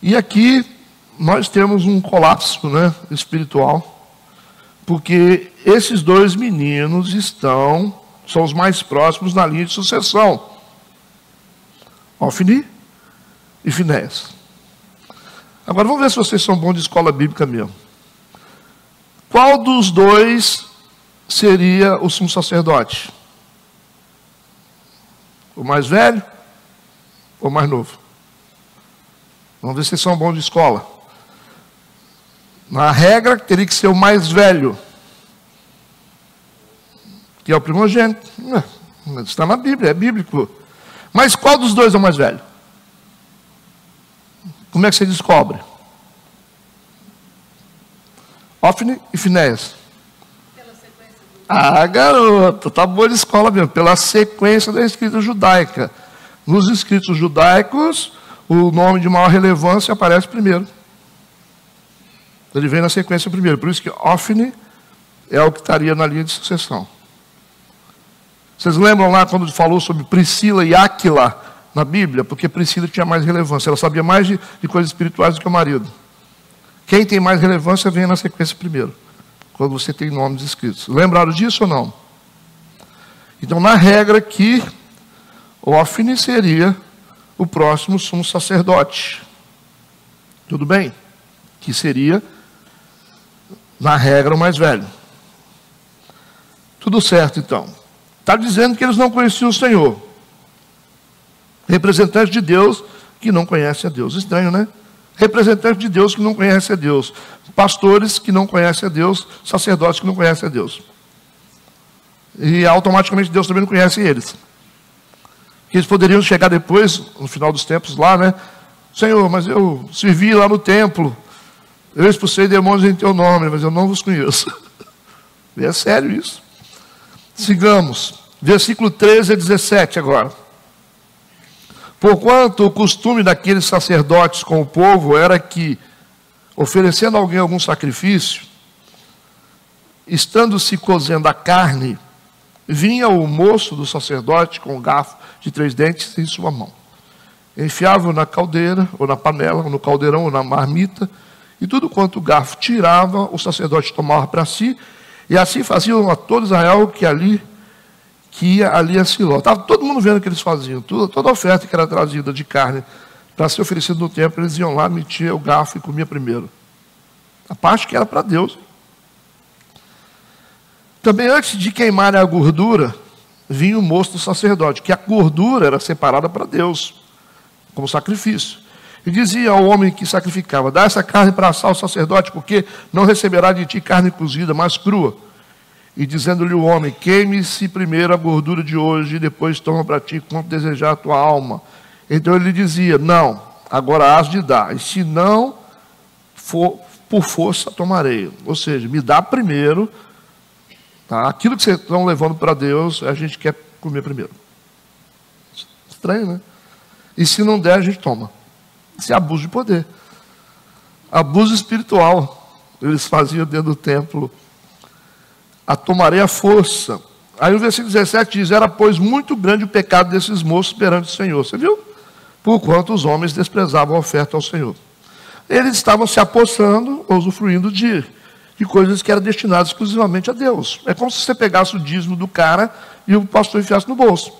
E aqui nós temos um colapso, né, espiritual, porque esses dois meninos são os mais próximos na linha de sucessão. Ofni e Finéias. Agora vamos ver se vocês são bons de escola bíblica mesmo. Qual dos dois seria o sumo sacerdote? O mais velho ou o mais novo? Vamos ver se vocês são bons de escola. Na regra, teria que ser o mais velho, que é o primogênito. Está na Bíblia, é bíblico. Mas qual dos dois é o mais velho? Como é que você descobre? Ofni e Finéias. Garoto, tá boa de escola mesmo. Pela sequência da escrita judaica. Nos escritos judaicos, o nome de maior relevância aparece primeiro. Ele vem na sequência primeiro. Por isso que Ofni é o que estaria na linha de sucessão. Vocês lembram lá quando falou sobre Priscila e Áquila na Bíblia? Porque Priscila tinha mais relevância, ela sabia mais de coisas espirituais do que o marido. Quem tem mais relevância vem na sequência primeiro, quando você tem nomes escritos. Lembraram disso ou não? Então, na regra que Ofni seria o próximo sumo sacerdote. Tudo bem? Que seria, na regra, o mais velho. Tudo certo, então. Está dizendo que eles não conheciam o Senhor. Representantes de Deus que não conhecem a Deus. Estranho, né? Representantes de Deus que não conhecem a Deus. Pastores que não conhecem a Deus. Sacerdotes que não conhecem a Deus. E automaticamente Deus também não conhece eles. Eles poderiam chegar depois, no final dos tempos lá, né? Senhor, mas eu servi lá no templo. Eu expulsei demônios em teu nome, mas eu não vos conheço. É sério isso. Sigamos. Versículo 13 a 17 agora. Porquanto o costume daqueles sacerdotes com o povo era que, oferecendo a alguém algum sacrifício, estando-se cozendo a carne, vinha o moço do sacerdote com um garfo de 3 dentes em sua mão. Enfiava-o na caldeira, ou na panela, ou no caldeirão, ou na marmita, e tudo quanto o garfo tirava, o sacerdote tomava para si, e assim faziam a todo Israel que ia ali a Siló. Estava todo mundo vendo o que eles faziam. Toda oferta que era trazida de carne para ser oferecida no templo, eles iam lá, metiam o garfo e comiam primeiro. A parte que era para Deus. Também antes de queimar a gordura, vinha o moço do sacerdote, que a gordura era separada para Deus, como sacrifício. E dizia ao homem que sacrificava: dá essa carne para assar o sacerdote, porque não receberá de ti carne cozida, mas crua. E dizendo-lhe o homem: queime-se primeiro a gordura de hoje, e depois toma para ti quanto desejar a tua alma. Então ele dizia: não, agora has de dar, e se não for por força tomarei. Ou seja, me dá primeiro, tá? Aquilo que vocês estão levando para Deus, a gente quer comer primeiro. Estranho, né? E se não der, a gente toma. Isso é abuso de poder. Abuso espiritual. Eles faziam dentro do templo. A tomarei a força. Aí o versículo 17 diz: era, pois, muito grande o pecado desses moços perante o Senhor. Você viu? Porquanto os homens desprezavam a oferta ao Senhor. Eles estavam se apossando, usufruindo de coisas que eram destinadas exclusivamente a Deus. É como se você pegasse o dízimo do cara e o pastor enfiasse no bolso.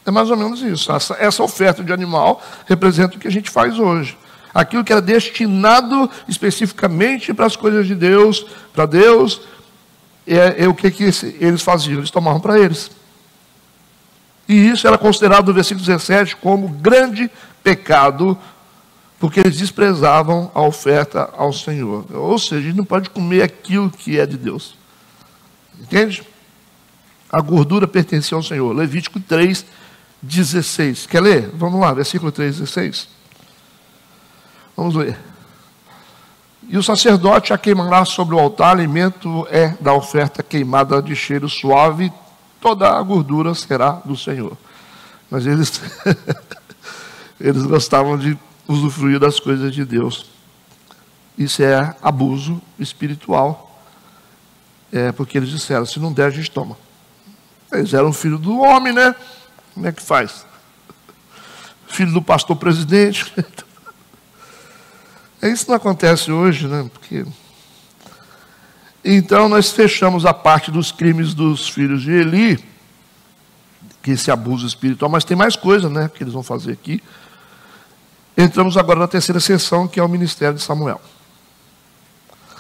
É mais ou menos isso. Essa oferta de animal representa o que a gente faz hoje. Aquilo que era destinado especificamente para as coisas de Deus, para Deus, o que eles faziam? Eles tomavam para eles. E isso era considerado no versículo 17 como grande pecado, porque eles desprezavam a oferta ao Senhor. Ou seja, a gente não pode comer aquilo que é de Deus. Entende? A gordura pertencia ao Senhor. Levítico 3, 16. Quer ler? Vamos lá, versículo 3, 16. Vamos ler. E o sacerdote a queimará sobre o altar, alimento é da oferta queimada de cheiro suave, toda a gordura será do Senhor. Mas eles, eles gostavam de usufruir das coisas de Deus. Isso é abuso espiritual. Porque eles disseram: se não der, a gente toma. Eles eram filho do homem, né? Como é que faz? Filho do pastor presidente. Isso não acontece hoje, né? Porque... Então nós fechamos a parte dos crimes dos filhos de Eli, que esse abuso espiritual, mas tem mais coisa, né, que eles vão fazer aqui. Entramos agora na terceira sessão, que é o ministério de Samuel.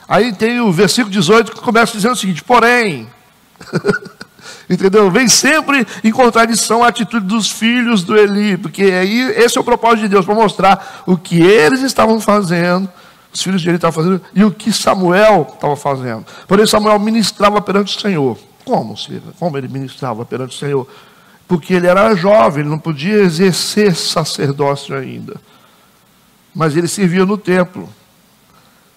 Aí tem o versículo 18 que começa dizendo o seguinte: porém, entendeu? Vem sempre em contradição a atitude dos filhos do Eli, porque aí esse é o propósito de Deus, para mostrar o que eles estavam fazendo, os filhos de Eli estavam fazendo, e o que Samuel estava fazendo. Porém, Samuel ministrava perante o Senhor. Como ele ministrava perante o Senhor? Porque ele era jovem, ele não podia exercer sacerdócio ainda. Mas ele servia no templo.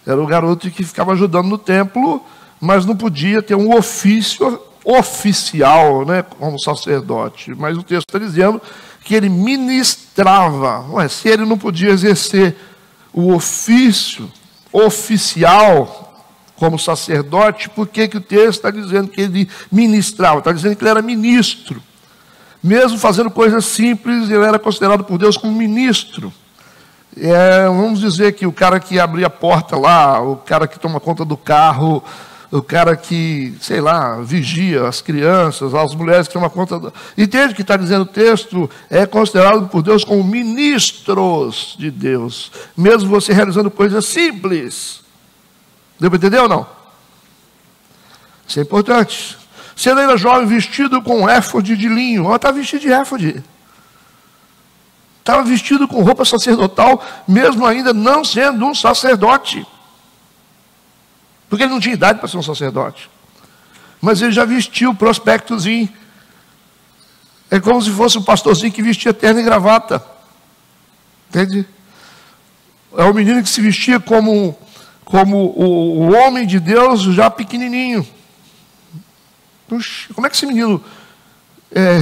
Era o garoto que ficava ajudando no templo, mas não podia ter um ofício oficial, né, como sacerdote. Mas o texto está dizendo que ele ministrava. Se ele não podia exercer o ofício oficial, como sacerdote. Por que o texto está dizendo que ele ministrava? Está dizendo que ele era ministro. Mesmo fazendo coisas simples, ele era considerado por Deus como ministro. Vamos dizer que o cara que abre a porta lá, o cara que toma conta do carro, o cara que, sei lá, vigia as crianças, as mulheres que tomam conta... Entende o que está dizendo o texto? É considerado por Deus como ministros de Deus. Mesmo você realizando coisas simples. Deu para entender ou não? Isso é importante. Sendo ainda jovem, vestido com éfode de linho. Ela está vestida de éfode. Estava vestido com roupa sacerdotal, mesmo ainda não sendo um sacerdote. Porque ele não tinha idade para ser um sacerdote. Mas ele já vestiu o prospectozinho. É como se fosse um pastorzinho que vestia terno e gravata. Entende? É um menino que se vestia como o homem de Deus já pequenininho. Puxa, como é que esse menino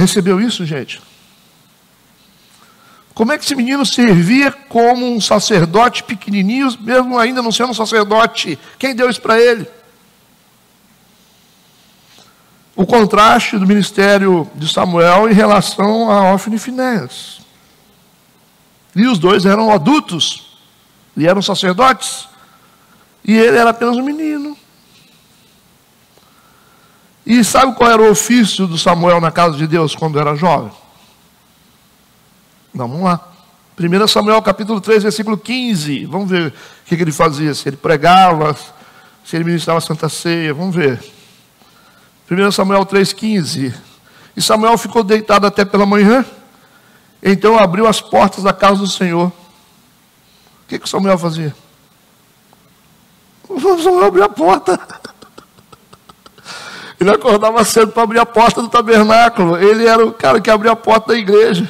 recebeu isso, gente? Como é que esse menino servia como um sacerdote pequenininho, mesmo ainda não sendo um sacerdote? Quem deu isso para ele? O contraste do ministério de Samuel em relação a Hófni e Finéias. E os dois eram adultos, e eram sacerdotes, e ele era apenas um menino. E sabe qual era o ofício do Samuel na casa de Deus quando era jovem? Vamos lá. 1 Samuel capítulo 3, versículo 15. Vamos ver o que ele fazia. Se ele pregava, se ele ministrava a Santa Ceia. Vamos ver. 1 Samuel 3, 15. E Samuel ficou deitado até pela manhã. Então abriu as portas da casa do Senhor. O que Samuel fazia? Samuel abriu a porta. Ele acordava cedo para abrir a porta do tabernáculo. Ele era o cara que abria a porta da igreja.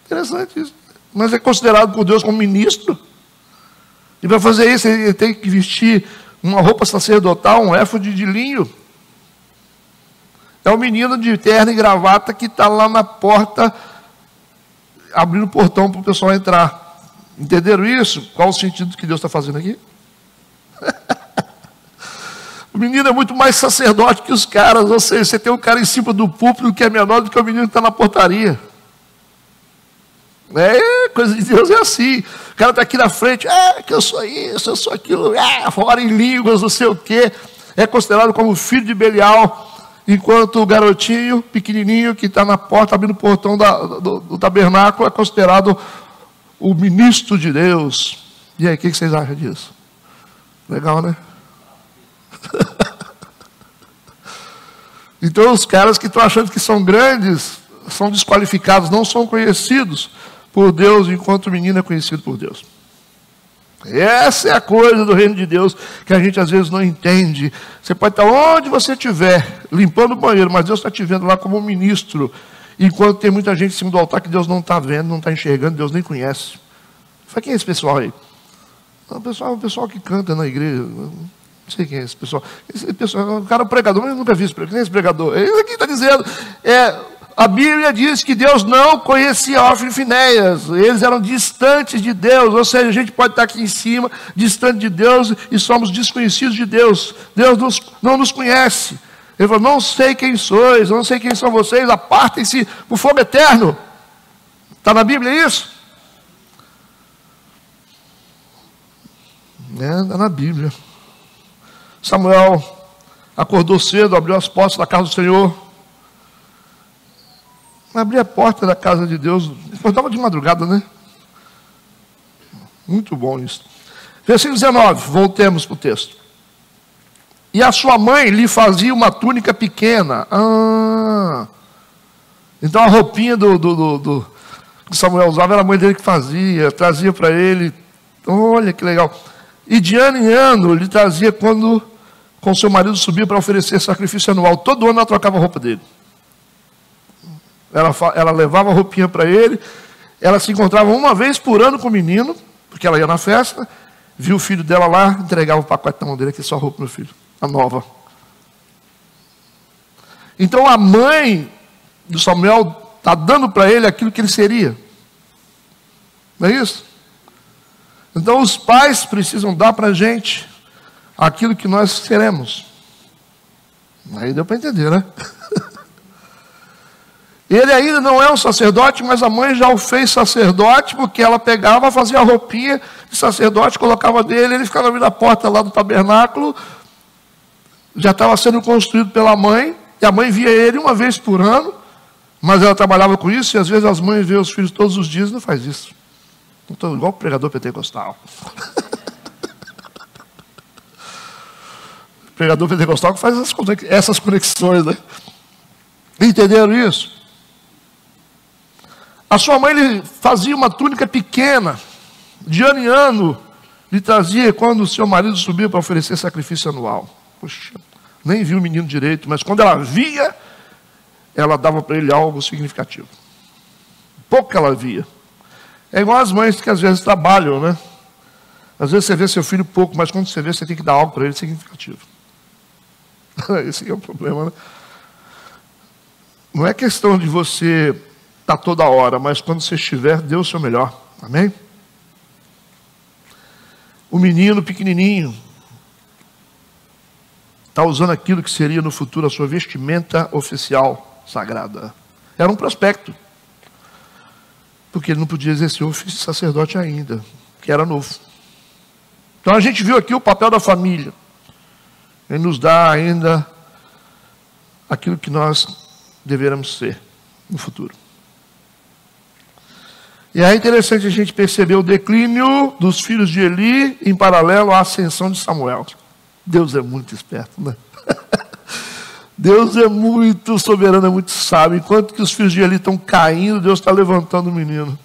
Interessante isso. Mas é considerado por Deus como ministro. E para fazer isso, ele tem que vestir uma roupa sacerdotal, um éfode de linho. É o menino de terno e gravata que está lá na porta, abrindo o portão para o pessoal entrar. Entenderam isso? Qual o sentido que Deus está fazendo aqui? O menino é muito mais sacerdote que os caras. Ou seja, você tem um cara em cima do púlpito que é menor do que o menino que está na portaria. Coisa de Deus é assim. O cara está aqui na frente, que eu sou isso, eu sou aquilo, fora em línguas, não sei o quê. É considerado como filho de Belial, enquanto o garotinho, pequenininho, que está na porta, abrindo o portão do tabernáculo, é considerado o ministro de Deus. E aí, o que vocês acham disso? Legal, né? Então, os caras que estão achando que são grandes, são desqualificados, não são conhecidos por Deus, enquanto o menino é conhecido por Deus. Essa é a coisa do reino de Deus que a gente às vezes não entende. Você pode estar onde você estiver, limpando o banheiro, mas Deus está te vendo lá como um ministro, enquanto tem muita gente em cima do altar que Deus não está vendo, não está enxergando, Deus nem conhece. Fala, quem é esse pessoal aí? O pessoal que canta na igreja. Não sei quem é esse pessoal. Esse pessoal, o cara é um pregador, mas eu nunca vi esse pregador. Quem é esse pregador? Ele aqui está dizendo, a Bíblia diz que Deus não conhecia Hófni e Finéias. Eles eram distantes de Deus. Ou seja, a gente pode estar aqui em cima, distante de Deus, e somos desconhecidos de Deus. Deus não nos conhece. Ele falou, não sei quem sois, não sei quem são vocês, apartem-se para o fogo eterno. Está na Bíblia isso? Está na Bíblia. Samuel acordou cedo, abriu as portas da casa do Senhor. Abrir a porta da casa de Deus, acordava de madrugada, né? Muito bom isso. Versículo 19, voltemos para o texto. E a sua mãe lhe fazia uma túnica pequena. Então a roupinha do Samuel usava era a mãe dele que fazia, trazia para ele. Olha que legal. E de ano em ano lhe trazia quando com seu marido subia para oferecer sacrifício anual. Todo ano ela trocava a roupa dele. Ela levava a roupinha para ele. Ela se encontrava uma vez por ano com o menino, porque ela ia na festa, viu o filho dela lá, entregava o pacotão dele, aqui só a roupa, meu filho, a nova. Então a mãe do Samuel está dando para ele aquilo que ele seria. Não é isso? Então os pais precisam dar para a gente aquilo que nós seremos. Aí deu para entender, né? Ele ainda não é um sacerdote, mas a mãe já o fez sacerdote, porque ela pegava, fazia a roupinha de sacerdote, colocava dele, ele ficava na porta lá do tabernáculo, já estava sendo construído pela mãe, e a mãe via ele uma vez por ano, mas ela trabalhava com isso, e às vezes as mães veem os filhos todos os dias e não faz isso. Então, igual o pregador pentecostal. O pregador pentecostal que faz essas conexões, né? Entenderam isso? A sua mãe lhe fazia uma túnica pequena, de ano em ano, lhe trazia quando o seu marido subia para oferecer sacrifício anual. Puxa, nem viu o menino direito, mas quando ela via, ela dava para ele algo significativo. Pouco que ela via. É igual as mães que às vezes trabalham, né? Às vezes você vê seu filho pouco, mas quando você vê, você tem que dar algo para ele significativo. Esse é o problema, né? Não é questão de você estar toda hora, mas quando você estiver, dê o seu melhor. Amém? O menino pequenininho está usando aquilo que seria no futuro a sua vestimenta oficial sagrada. Era um prospecto. Porque ele não podia exercer o ofício de sacerdote ainda, que era novo. Então a gente viu aqui o papel da família. Ele nos dá ainda aquilo que nós deveremos ser no futuro. E é interessante a gente perceber o declínio dos filhos de Eli em paralelo à ascensão de Samuel. Deus é muito esperto, né? Deus é muito soberano, é muito sábio. Enquanto que os filhos de Eli estão caindo, Deus está levantando o menino.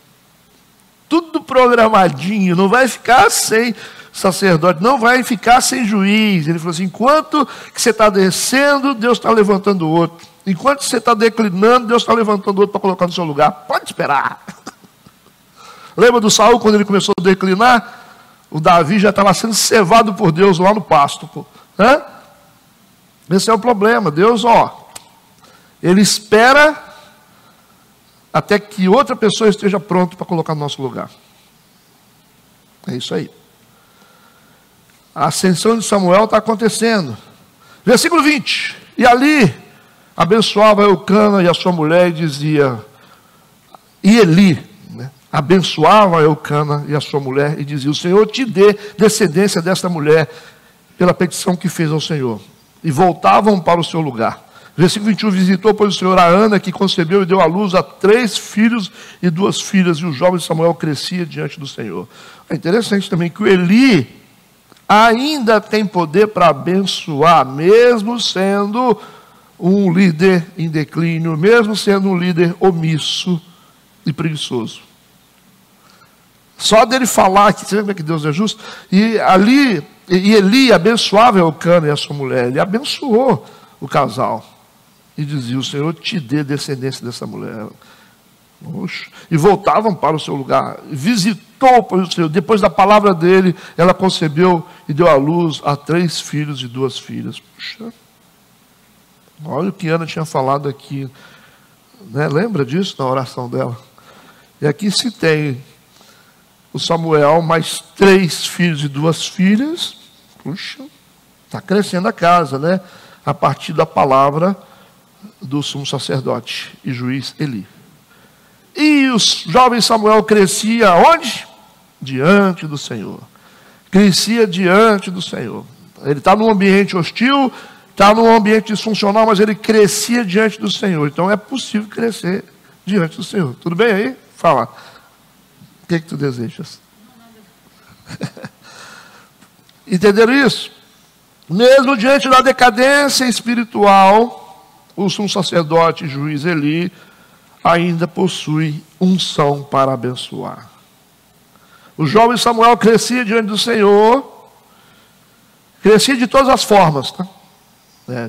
Tudo programadinho, não vai ficar sem sacerdote, não vai ficar sem juiz. Ele falou assim, enquanto que você está descendo, Deus está levantando outro. Enquanto você está declinando, Deus está levantando outro para colocar no seu lugar. Pode esperar. Lembra do Saul, quando ele começou a declinar? O Davi já estava sendo cevado por Deus lá no pasto. Né? Esse é o problema. Deus, ele espera até que outra pessoa esteja pronta para colocar no nosso lugar. É isso aí. A ascensão de Samuel está acontecendo. Versículo 20. E ali abençoava Eucana e a sua mulher e dizia... E Eli... abençoava Eucana e a sua mulher e dizia, o Senhor te dê descendência desta mulher pela petição que fez ao Senhor. E voltavam para o seu lugar. Versículo 21, visitou, pois, o Senhor a Ana, que concebeu e deu à luz a 3 filhos e 2 filhas, e o jovem Samuel crescia diante do Senhor. É interessante também que o Eli ainda tem poder para abençoar, mesmo sendo um líder em declínio, mesmo sendo um líder omisso e preguiçoso. Só dele falar que, você vê que Deus é justo? E Eli abençoava Eucana e a sua mulher. Ele abençoou o casal. E dizia, o Senhor te dê descendência dessa mulher. Oxe. E voltavam para o seu lugar. Visitou o Senhor. Depois da palavra dele, ela concebeu e deu à luz a 3 filhos e 2 filhas. Puxa. Olha o que Ana tinha falado aqui. Né? Lembra disso na oração dela? E aqui se tem... o Samuel, mais 3 filhos e 2 filhas. Puxa, está crescendo a casa, né? A partir da palavra do sumo sacerdote e juiz Eli. E o jovem Samuel crescia onde? Diante do Senhor. Crescia diante do Senhor. Ele está num ambiente hostil, está num ambiente disfuncional, mas ele crescia diante do Senhor. Então é possível crescer diante do Senhor. Tudo bem aí? Fala. O que tu desejas? Entenderam isso? Mesmo diante da decadência espiritual, o sumo sacerdote e juiz Eli ainda possui unção para abençoar. O jovem Samuel crescia diante do Senhor, crescia de todas as formas, tá?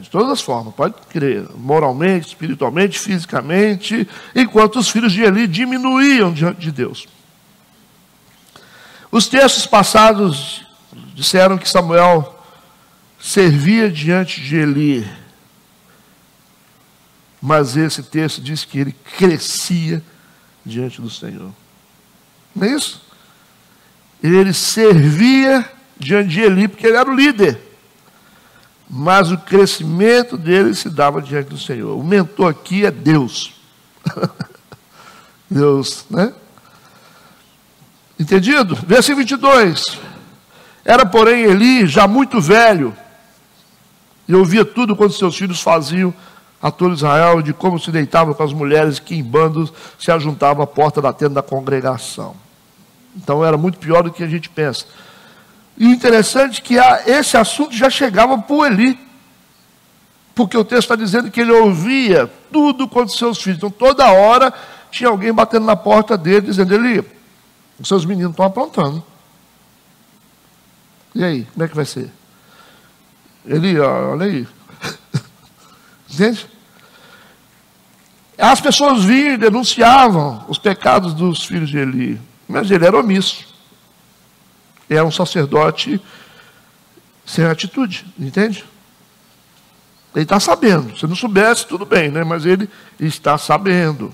De todas as formas, pode crer, moralmente, espiritualmente, fisicamente, enquanto os filhos de Eli diminuíam diante de Deus. Os textos passados disseram que Samuel servia diante de Eli, mas esse texto diz que ele crescia diante do Senhor. Não é isso? Ele servia diante de Eli porque ele era o líder. mas o crescimento dele se dava diante do Senhor. O mentor aqui é Deus. Deus, né? Entendido? Versículo 22. Era, porém, Eli já muito velho, e ouvia tudo quanto seus filhos faziam a todo Israel, de como se deitavam com as mulheres que em bandos se ajuntavam à porta da tenda da congregação. Então era muito pior do que a gente pensa. E o interessante é que esse assunto já chegava para o Eli, porque o texto está dizendo que ele ouvia tudo quanto seus filhos. Então toda hora tinha alguém batendo na porta dele, dizendo: Eli, os seus meninos estão aprontando. E aí, como é que vai ser? Eli, olha aí. Entende? As pessoas vinham e denunciavam os pecados dos filhos de Eli, mas ele era omisso. É um sacerdote sem atitude, entende? Ele está sabendo. Se não soubesse, tudo bem, né? Mas ele está sabendo.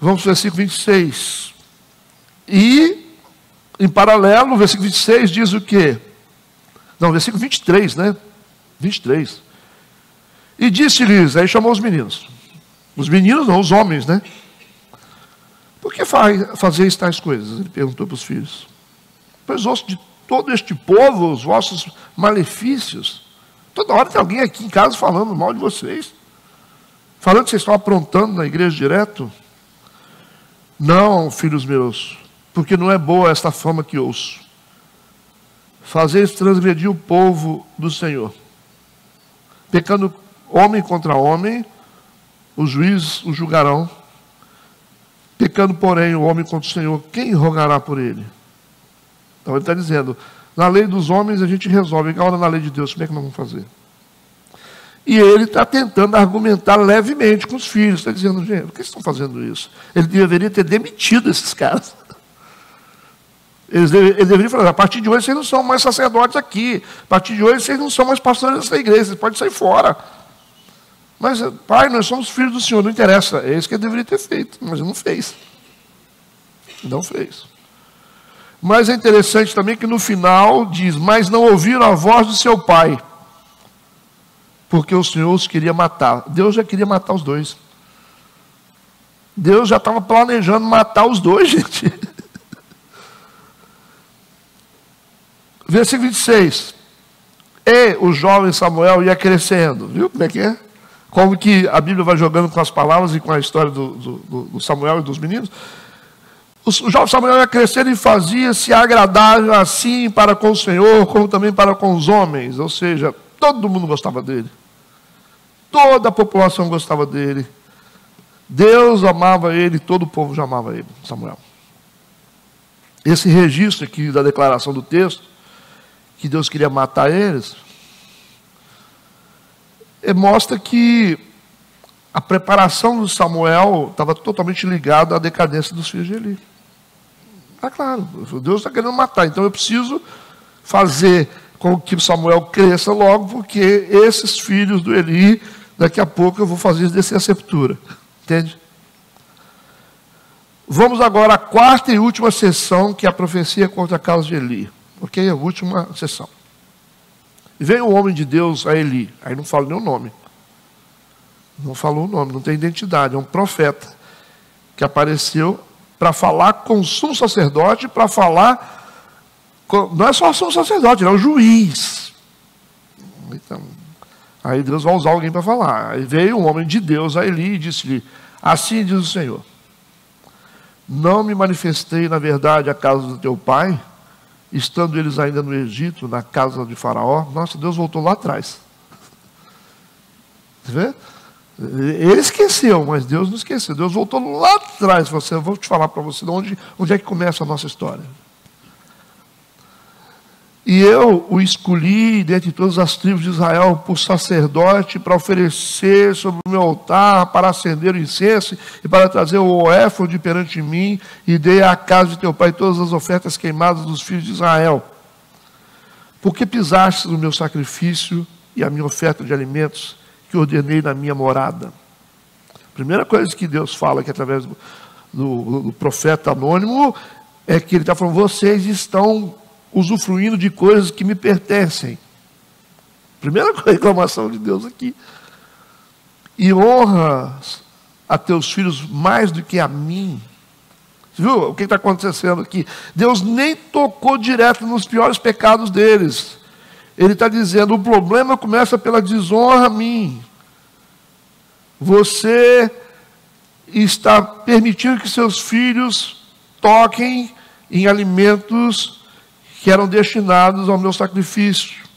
Vamos para o versículo 26. E, em paralelo, o versículo 26 diz o quê? Não, versículo 23, né? 23. E disse-lhes, aí chamou os meninos. Os meninos não, os homens, né? Por que fazeis tais coisas? Ele perguntou para os filhos. Pois ouço de todo este povo os vossos malefícios. Toda hora tem alguém aqui em casa falando mal de vocês. Falando que vocês estão aprontando na igreja direto. Não, filhos meus, porque não é boa esta fama que ouço. Fazeis transgredir o povo do Senhor. Pecando homem contra homem, os juízes o julgarão. Pecando, porém, o homem contra o Senhor, quem rogará por ele? Então ele está dizendo, na lei dos homens a gente resolve, agora na lei de Deus, como é que nós vamos fazer? E ele está tentando argumentar levemente com os filhos, está dizendo, gente, por que vocês estão fazendo isso? Ele deveria ter demitido esses caras. Ele deveria falar, a partir de hoje vocês não são mais sacerdotes aqui, a partir de hoje vocês não são mais pastores dessa igreja, vocês podem sair fora. Mas, pai, nós somos filhos do Senhor, não interessa. É isso que ele deveria ter feito, mas não fez. Não fez. Mas é interessante também que no final diz, mas não ouviram a voz do seu pai, porque o Senhor os queria matar. Deus já queria matar os dois. Deus já estava planejando matar os dois, gente. Versículo 26. E o jovem Samuel ia crescendo. Viu como é que é? Como que a Bíblia vai jogando com as palavras e com a história do Samuel e dos meninos. O jovem Samuel ia crescendo e fazia-se agradável assim para com o Senhor, como também para com os homens. Ou seja, todo mundo gostava dele. Toda a população gostava dele. Deus amava ele, todo o povo já amava ele, Samuel. Esse registro aqui da declaração do texto, que Deus queria matar eles, mostra que a preparação de Samuel estava totalmente ligada à decadência dos filhos de Eli. Ah, claro, Deus está querendo matar, então eu preciso fazer com que Samuel cresça logo, porque esses filhos do Eli, daqui a pouco eu vou fazer eles descer a sepultura. Entende? Vamos agora à quarta e última sessão, que é a profecia contra a casa de Eli. Ok? A última sessão. E veio o homem de Deus a Eli. Aí não fala nem o nome. Não falou o nome, não tem identidade. É um profeta que apareceu para falar com o sumo sacerdote, para falar... não é só o sumo sacerdote, ele é o juiz. Então, aí Deus vai usar alguém para falar. Aí veio um homem de Deus a Eli e disse-lhe, assim diz o Senhor, não me manifestei na verdade à casa do teu pai, estando eles ainda no Egito, na casa de Faraó. Nossa, Deus voltou lá atrás. Você vê? Ele esqueceu, mas Deus não esqueceu. Deus voltou lá atrás. Eu vou te falar para você onde é que começa a nossa história. E eu o escolhi dentre todas as tribos de Israel por sacerdote para oferecer sobre o meu altar, para acender o incenso e para trazer o éfode perante mim, e dei à casa de teu pai todas as ofertas queimadas dos filhos de Israel. Porque pisaste o meu sacrifício e a minha oferta de alimentos que ordenei na minha morada. A primeira coisa que Deus fala aqui através do profeta anônimo é que ele está falando, vocês estão usufruindo de coisas que me pertencem. Primeira reclamação de Deus aqui. E honra a teus filhos mais do que a mim. Você viu o que está acontecendo aqui? Deus nem tocou direto nos piores pecados deles. Ele está dizendo, o problema começa pela desonra a mim. Você está permitindo que seus filhos toquem em alimentos que eram destinados ao meu sacrifício.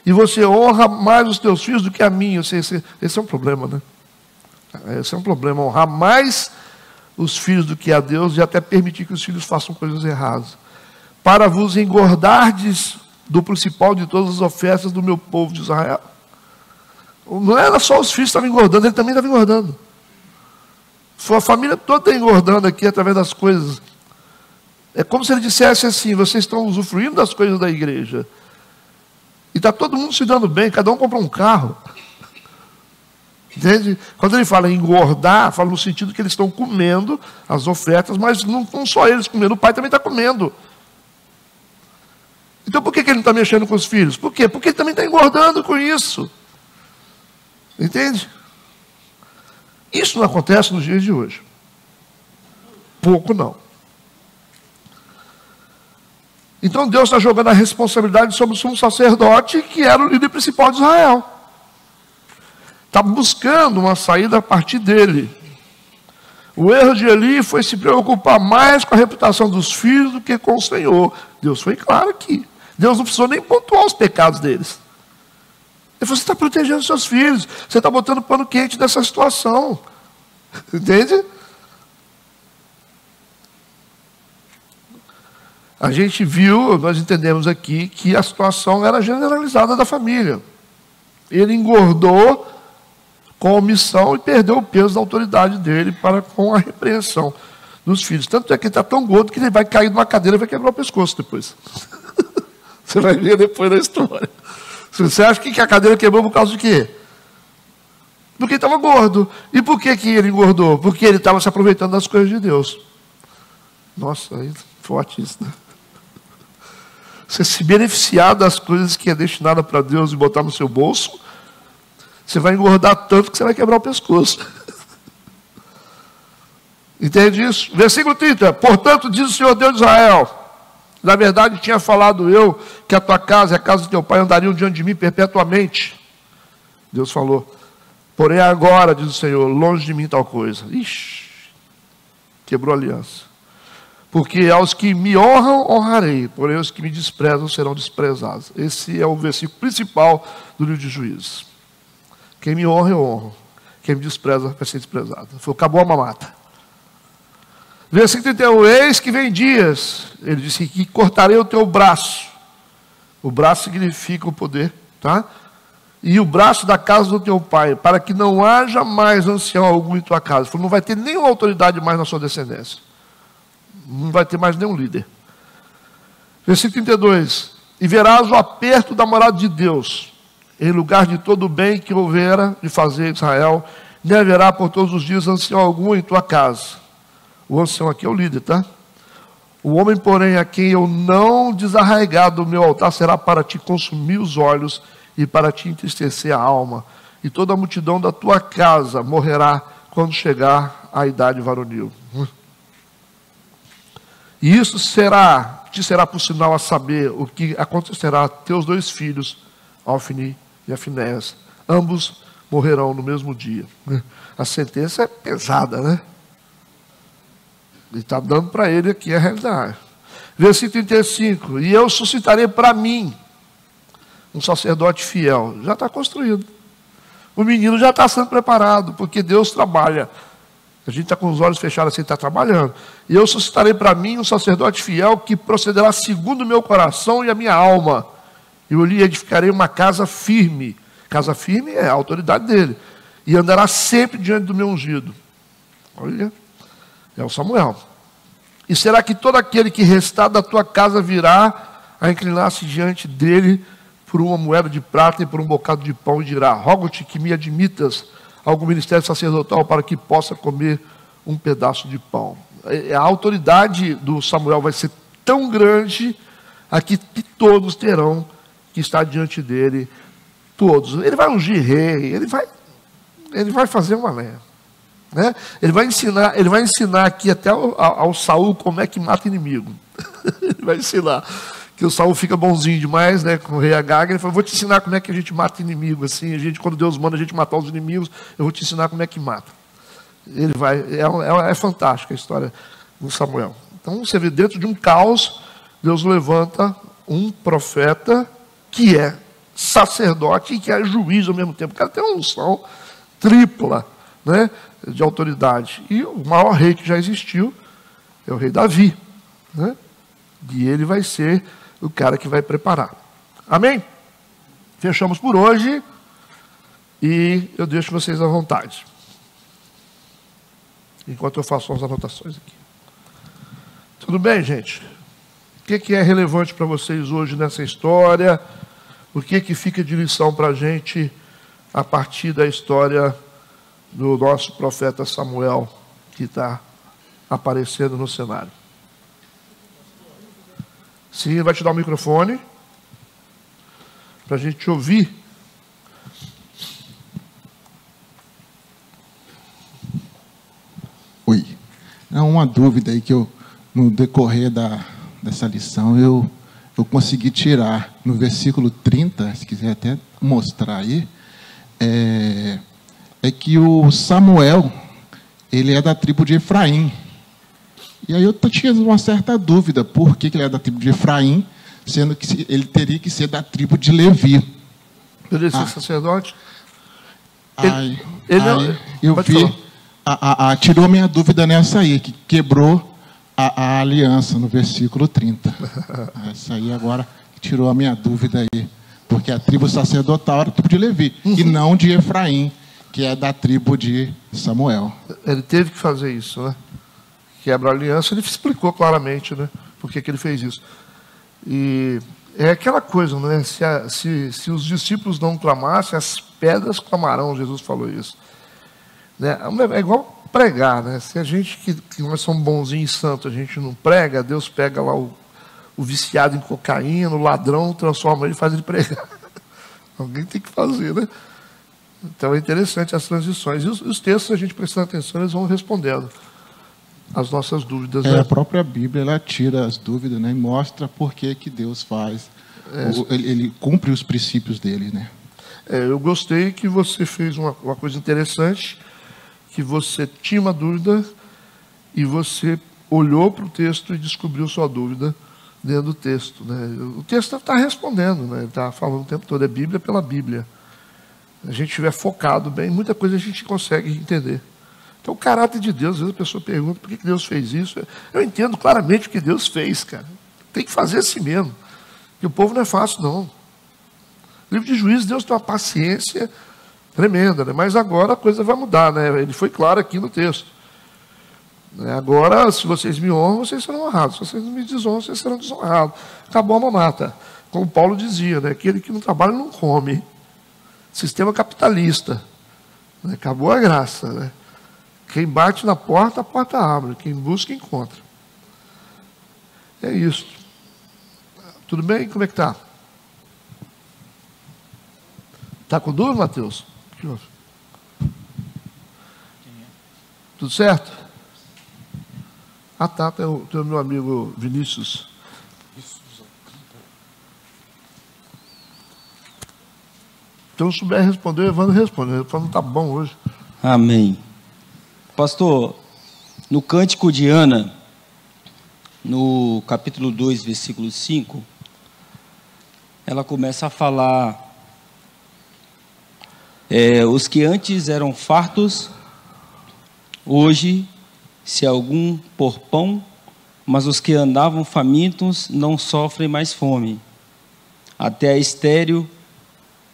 E você honra mais os teus filhos do que a mim. Esse é um problema, né? Esse é um problema, honrar mais os filhos do que a Deus e até permitir que os filhos façam coisas erradas. Para vos engordardes do principal de todas as ofertas do meu povo de Israel. Não era só os filhos que estavam engordando, ele também estava engordando. Sua família toda está engordando aqui através das coisas. É como se ele dissesse assim, vocês estão usufruindo das coisas da igreja. E está todo mundo se dando bem, cada um compra um carro. Entende? Quando ele fala em engordar, fala no sentido que eles estão comendo as ofertas, mas não só eles comendo, o pai também está comendo. Então por que ele não está mexendo com os filhos? Por quê? Porque ele também está engordando com isso. Entende? Isso não acontece nos dias de hoje. Pouco não. Então Deus está jogando a responsabilidade sobre o sumo sacerdote, que era o líder principal de Israel. Está buscando uma saída a partir dele. O erro de Eli foi se preocupar mais com a reputação dos filhos do que com o Senhor. Deus foi claro aqui. Deus não precisou nem pontuar os pecados deles. Ele falou, você está protegendo seus filhos. Você está botando pano quente nessa situação. Entende? A gente viu, nós entendemos aqui, que a situação era generalizada da família. Ele engordou com a omissão e perdeu o peso da autoridade dele para com a repreensão dos filhos. Tanto é que ele está tão gordo que ele vai cair numa cadeira e vai quebrar o pescoço depois. Você vai ver depois da história. Você acha que a cadeira quebrou por causa de quê? Porque ele estava gordo. E por que ele engordou? Porque ele estava se aproveitando das coisas de Deus. Nossa, aí forte isso, né? Você se beneficiar das coisas que é destinada para Deus e botar no seu bolso, você vai engordar tanto que você vai quebrar o pescoço. Entende isso? Versículo 30. Portanto, diz o Senhor Deus de Israel, na verdade tinha falado eu que a tua casa e a casa do teu pai andariam diante de mim perpetuamente. Deus falou. Porém agora, diz o Senhor, longe de mim tal coisa. Ixi, quebrou a aliança. Porque aos que me honram, honrarei, porém os que me desprezam serão desprezados. Esse é o versículo principal do livro de Juízes. Quem me honra, eu honro. Quem me despreza, vai ser desprezado. Falou, acabou a mamata. Versículo 31, eis que vem dias, ele disse que cortarei o teu braço. O braço significa o poder, tá? E o braço da casa do teu pai, para que não haja mais ancião algum em tua casa. Ele falou, não vai ter nenhuma autoridade mais na sua descendência. Não vai ter mais nenhum líder. Versículo 32. E verás o aperto da morada de Deus, em lugar de todo o bem que houvera de fazer em Israel, nem haverá por todos os dias ancião algum em tua casa. O ancião aqui é o líder, tá? O homem, porém, a quem eu não desarraigar do meu altar, será para te consumir os olhos e para te entristecer a alma. E toda a multidão da tua casa morrerá quando chegar a idade varonil. E isso te será por sinal a saber o que acontecerá a teus dois filhos, Ofni e a Finéias. Ambos morrerão no mesmo dia. A sentença é pesada, né? Ele está dando para ele aqui a realidade. Versículo 35. E eu suscitarei para mim um sacerdote fiel. Já está construído. O menino já está sendo preparado, porque Deus trabalha. A gente está com os olhos fechados assim, está trabalhando. E eu suscitarei para mim um sacerdote fiel que procederá segundo o meu coração e a minha alma. E eu lhe edificarei uma casa firme. Casa firme é a autoridade dele. E andará sempre diante do meu ungido. Olha, é o Samuel. E será que todo aquele que restar da tua casa virá a inclinar-se diante dele por uma moeda de prata e por um bocado de pão e dirá, rogo-te que me admitas algum ministério sacerdotal para que possa comer um pedaço de pão. A autoridade do Samuel vai ser tão grande a que todos terão que estar diante dele todos. Ele vai ungir rei, ele vai fazer uma lenha. Né? Ele vai ensinar aqui até ao Saul como é que mata inimigo. Ele vai ensinar. Que o Saul fica bonzinho demais, né, com o rei Agag. Ele falou, vou te ensinar como é que a gente mata inimigo. Assim, quando Deus manda a gente matar os inimigos, eu vou te ensinar como é que mata. Ele vai, é fantástica a história do Samuel. Então você vê, dentro de um caos, Deus levanta um profeta que é sacerdote e que é juiz ao mesmo tempo. O cara tem uma unção tripla, né, de autoridade. E o maior rei que já existiu é o rei Davi, né? E ele vai ser o cara que vai preparar. Amém? Fechamos por hoje e eu deixo vocês à vontade, enquanto eu faço as anotações aqui. Tudo bem, gente? O que é relevante para vocês hoje nessa história? O que fica de lição para a gente a partir da história do nosso profeta Samuel, que está aparecendo no cenário? Sim, vai te dar o microfone para a gente te ouvir. Oi. É uma dúvida aí que eu, no decorrer dessa lição, eu consegui tirar. No versículo 30, se quiser até mostrar aí, é que o Samuel, ele é da tribo de Efraim. E aí eu tinha uma certa dúvida, por que ele é da tribo de Efraim, sendo que ele teria que ser da tribo de Levi. Ele é sacerdote? Eu vi, tirou minha dúvida nessa aí, que quebrou a aliança no versículo 30. Essa aí agora tirou a minha dúvida aí, porque a tribo sacerdotal era a tribo de Levi, e não de Efraim, que é da tribo de Samuel. Ele teve que fazer isso, né? Quebra a aliança, ele explicou claramente, né, por que ele fez isso. E é aquela coisa, né, se os discípulos não clamassem, as pedras clamarão, Jesus falou isso. Né? É igual pregar, né? Se a gente, que nós somos bonzinhos e santos, a gente não prega, Deus pega lá o viciado em cocaína, o ladrão, transforma ele e faz ele pregar. Alguém tem que fazer, né? Então é interessante as transições. E os textos, a gente prestando atenção, eles vão respondendo as nossas dúvidas. Né? A própria Bíblia, ela tira as dúvidas, né, e mostra por que Deus faz. Ele cumpre os princípios dele. Né? Eu gostei que você fez uma coisa interessante, que você tinha uma dúvida e você olhou para o texto e descobriu sua dúvida dentro do texto. Né? O texto está respondendo, né? Ele está falando o tempo todo, é Bíblia pela Bíblia. Se a gente estiver focado bem, muita coisa a gente consegue entender. Então, o caráter de Deus, às vezes a pessoa pergunta por que Deus fez isso. Eu entendo claramente o que Deus fez, cara. Tem que fazer assim mesmo. E o povo não é fácil, não. No livro de Juízes, Deus tem uma paciência tremenda, né? Mas agora a coisa vai mudar, né? Ele foi claro aqui no texto. Agora, se vocês me honram, vocês serão honrados. Se vocês não me desonram, vocês serão desonrados. Acabou a mamata. Como Paulo dizia, né? Aquele que não trabalha não come. Sistema capitalista. Acabou a graça, né? Quem bate na porta, a porta abre. Quem busca, encontra. É isso. Tudo bem? Como é que está? Está com dúvida, Mateus? Que houve? Tudo certo? Ah, tá. Tem o meu amigo Vinícius. Então, se souber responder, o Evandro responde. O Evandro está bom hoje. Amém. Pastor, no Cântico de Ana, no capítulo 2, versículo 5, ela começa a falar: os que antes eram fartos, hoje, se algum por pão, mas os que andavam famintos não sofrem mais fome. Até a estéril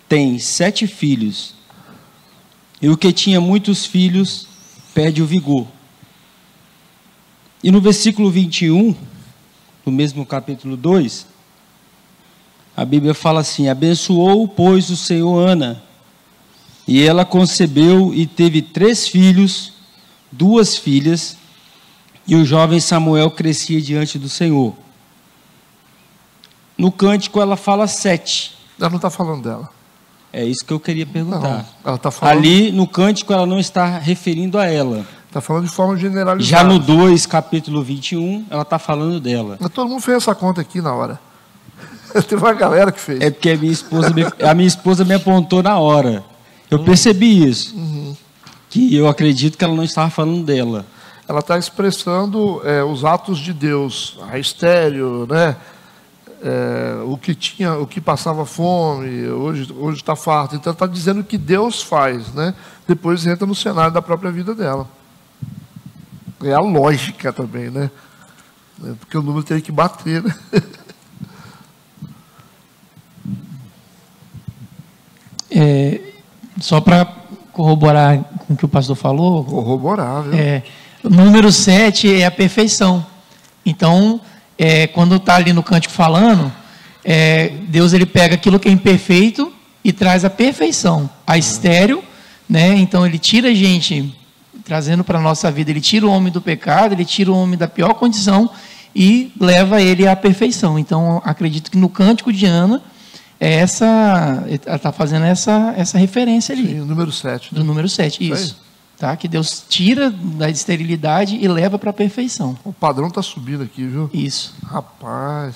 tem 7 filhos, e o que tinha muitos filhos perde o vigor. E no versículo 21, no mesmo capítulo 2, a Bíblia fala assim: abençoou, pois, o Senhor Ana, e ela concebeu e teve 3 filhos, 2 filhas, e o jovem Samuel crescia diante do Senhor. No cântico ela fala 7. Ela não está falando dela. É isso que eu queria perguntar. Não, ela está falando... Ali, no cântico, ela não está referindo a ela. Está falando de forma generalizada. Já no 2, capítulo 21, ela está falando dela. Mas todo mundo fez essa conta aqui na hora. Teve uma galera que fez. É porque a minha esposa me apontou na hora. Eu percebi isso. Que eu acredito que ela não estava falando dela. Ela está expressando os atos de Deus, a estéreo, né? O que passava fome, hoje está farto. Então está dizendo o que Deus faz, né? Depois entra no cenário da própria vida dela. É a lógica também, né? Porque o número tem que bater, né? Só para corroborar com o que o pastor falou. Corroborar, viu? O número 7 é a perfeição. Então, quando está ali no cântico falando, Deus ele pega aquilo que é imperfeito e traz a perfeição, a estéreo, né? Então ele tira a gente, trazendo para a nossa vida, ele tira o homem do pecado, ele tira o homem da pior condição e leva ele à perfeição. Então, acredito que no cântico de Ana, ela está fazendo essa referência ali. Sim, o número 7. Do número 7, isso. Tá? Que Deus tira da esterilidade e leva para a perfeição. O padrão está subindo aqui, viu? Isso. Rapaz.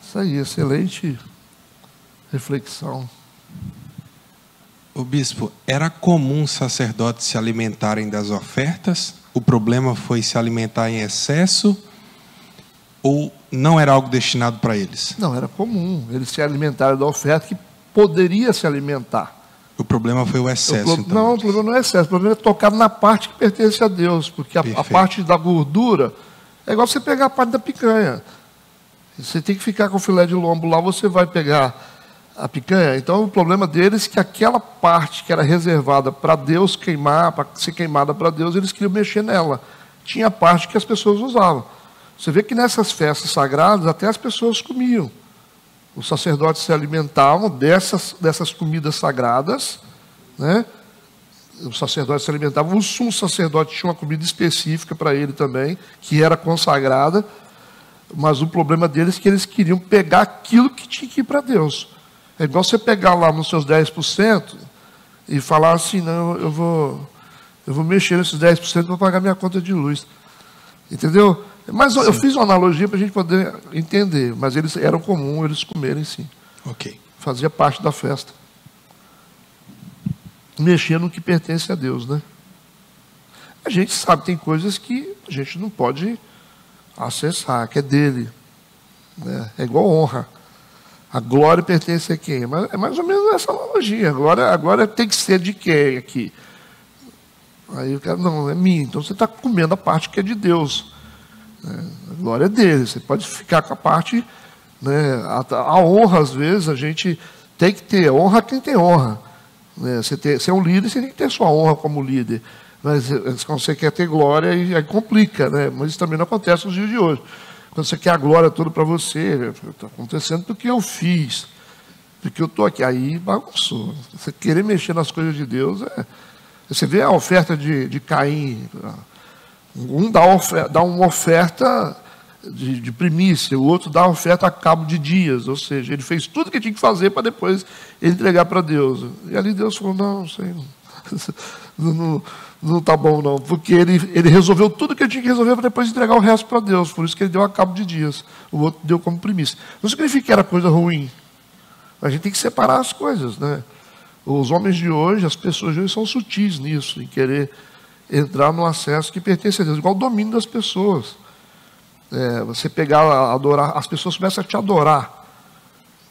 Isso aí, excelente reflexão. O bispo, era comum os sacerdotes se alimentarem das ofertas? O problema foi se alimentar em excesso? Ou não era algo destinado para eles? Não, era comum. Eles se alimentaram da oferta que poderia se alimentar. O problema foi o excesso, então? Não, o problema não é excesso. O problema é tocar na parte que pertence a Deus. Porque a parte da gordura é igual você pegar a parte da picanha. Você tem que ficar com o filé de lombo lá, você vai pegar a picanha. Então, o problema deles é que aquela parte que era reservada para Deus queimar, para ser queimada para Deus, eles queriam mexer nela. Tinha parte que as pessoas usavam. Você vê que nessas festas sagradas, até as pessoas comiam. Os sacerdotes se alimentavam dessas comidas sagradas, né? Os sacerdotes se alimentavam. O sumo sacerdote tinha uma comida específica para ele também, que era consagrada. Mas o problema deles é que eles queriam pegar aquilo que tinha que ir para Deus. É igual você pegar lá nos seus 10% e falar assim, não, eu vou mexer nesses 10% para pagar minha conta de luz. Entendeu? Mas eu fiz uma analogia para a gente poder entender, mas eram comum eles comerem sim. Ok. Fazia parte da festa. Mexer no que pertence a Deus, né? A gente sabe, tem coisas que a gente não pode acessar, que é dele. Né? É igual honra. A glória pertence a quem? É mais ou menos essa analogia. A glória tem que ser de quem aqui? Aí o cara, não, é minha. Então você está comendo a parte que é de Deus. A glória é dele. Você pode ficar com a parte, né? A honra, às vezes, a gente tem que ter. Honra quem tem honra. Né? Você é um líder, você tem que ter sua honra como líder. Mas quando você quer ter glória, aí complica, né? Mas isso também não acontece nos dias de hoje. Quando você quer a glória toda para você, está acontecendo porque eu fiz, porque eu estou aqui. Aí bagunçou. Você querer mexer nas coisas de Deus, você vê a oferta de Caim. Um dá uma oferta de primícia, o outro dá uma oferta a cabo de dias. Ou seja, ele fez tudo que tinha que fazer para depois ele entregar para Deus. E ali Deus falou, não sei, não está bom não, porque ele resolveu tudo que ele tinha que resolver para depois entregar o resto para Deus, por isso que ele deu a cabo de dias, o outro deu como primícia. Não significa que era coisa ruim, a gente tem que separar as coisas, né? Os homens de hoje, as pessoas de hoje são sutis nisso, em querer entrar no acesso que pertence a Deus, igual o domínio das pessoas. Você pegar, adorar, as pessoas começam a te adorar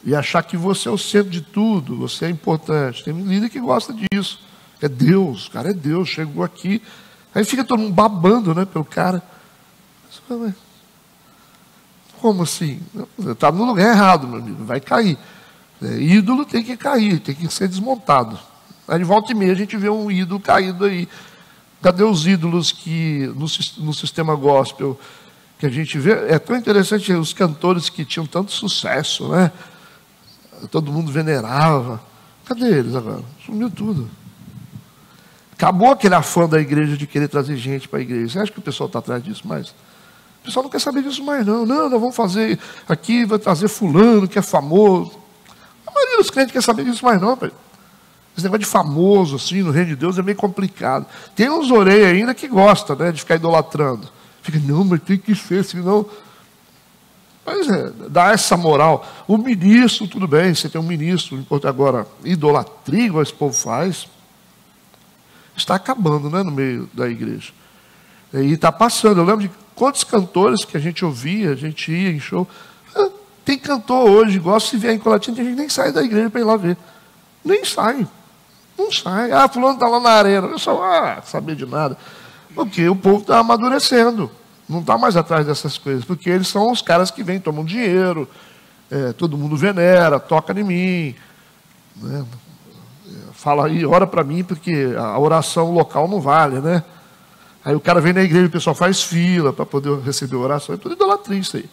e achar que você é o centro de tudo, você é importante. Tem líder que gosta disso. É Deus, o cara é Deus, chegou aqui. Aí fica todo mundo babando, né, pelo cara. Como assim? Está no lugar errado, meu amigo, vai cair. Ídolo tem que cair, tem que ser desmontado. Aí de volta e meia a gente vê um ídolo caído aí. Cadê os ídolos que no sistema gospel que a gente vê? É tão interessante os cantores que tinham tanto sucesso, né? Todo mundo venerava. Cadê eles agora? Sumiu tudo. Acabou aquele afã da igreja de querer trazer gente para a igreja. Você acha que o pessoal está atrás disso mais? O pessoal não quer saber disso mais, não. Não, nós vamos fazer aqui, vai trazer fulano que é famoso. Os crentes querem saber disso mais não, pai. Esse negócio de famoso, assim, no reino de Deus é meio complicado. Tem uns orelhas ainda que gostam, né, de ficar idolatrando. Fica, não, mas tem que ser, senão... Mas dá essa moral. O ministro, tudo bem, você tem um ministro, agora, idolatria, igual esse povo faz, está acabando, né, no meio da igreja. E está passando. Eu lembro de quantos cantores que a gente ouvia, a gente ia em show. Tem cantor hoje, gosta se vier em Colatina, a gente nem sai da igreja para ir lá ver. Nem sai. Não sai. Ah, fulano está lá na arena. Eu só, saber de nada. Porque o povo está amadurecendo. Não está mais atrás dessas coisas. Porque eles são os caras que vêm, tomam dinheiro, todo mundo venera, toca em mim. Né? Fala aí, ora para mim, porque a oração local não vale, né? Aí o cara vem na igreja, o pessoal faz fila para poder receber a oração. É tudo idolatria isso aí.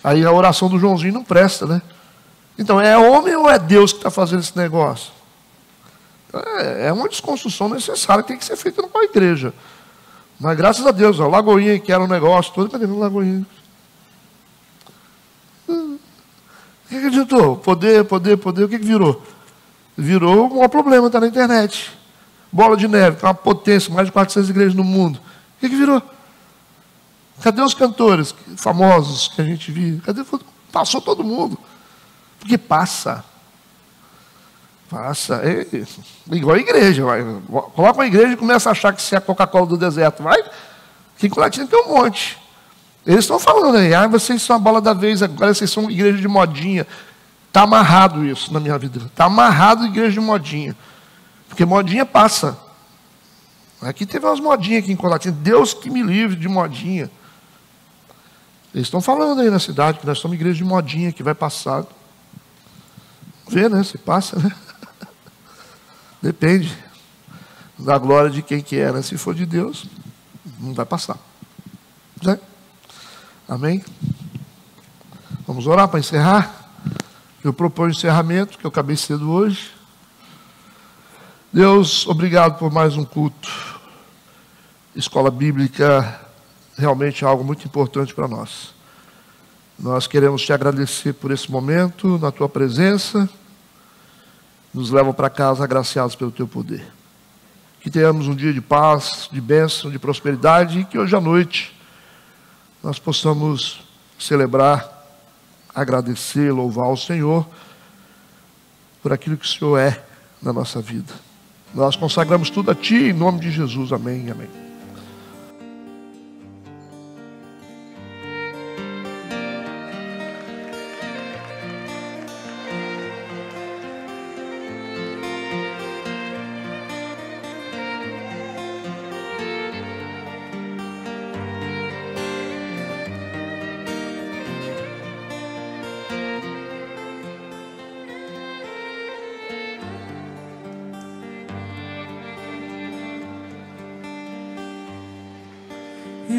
Aí a oração do Joãozinho não presta, né? Então, é homem ou é Deus que está fazendo esse negócio? É uma desconstrução necessária que tem que ser feita com a igreja. Mas graças a Deus, o Lagoinha, que era um negócio todo, cadê o Lagoinha? O que adiantou? Poder, o que virou? Virou um problema, está na internet. Bola de Neve, que é uma potência, mais de 400 igrejas no mundo. O que virou? Cadê os cantores famosos que a gente viu? Cadê? Passou todo mundo. Porque passa. Passa. É igual a igreja. Vai. Coloca uma igreja e começa a achar que se é a Coca-Cola do deserto. Vai. Aqui em Colatina tem um monte. Eles estão falando aí, vocês são a bola da vez, agora vocês são igreja de modinha. Está amarrado isso na minha vida. Está amarrado a igreja de modinha. Porque modinha passa. Aqui teve umas modinhas aqui em Colatina. Deus que me livre de modinha. Eles estão falando aí na cidade que nós somos igreja de modinha, que vai passar. Vê, né? Se passa, né? Depende da glória de quem que é, né? Se for de Deus, não vai passar. Né? Amém? Vamos orar para encerrar? Eu proponho encerramento, que eu acabei cedo hoje. Deus, obrigado por mais um culto. Escola bíblica realmente é algo muito importante para nós. Nós queremos te agradecer por esse momento, na tua presença. Nos leva para casa agraciados pelo teu poder. Que tenhamos um dia de paz, de bênção, de prosperidade e que hoje à noite nós possamos celebrar, agradecer, louvar ao Senhor por aquilo que o Senhor é na nossa vida. Nós consagramos tudo a Ti, em nome de Jesus. Amém, amém.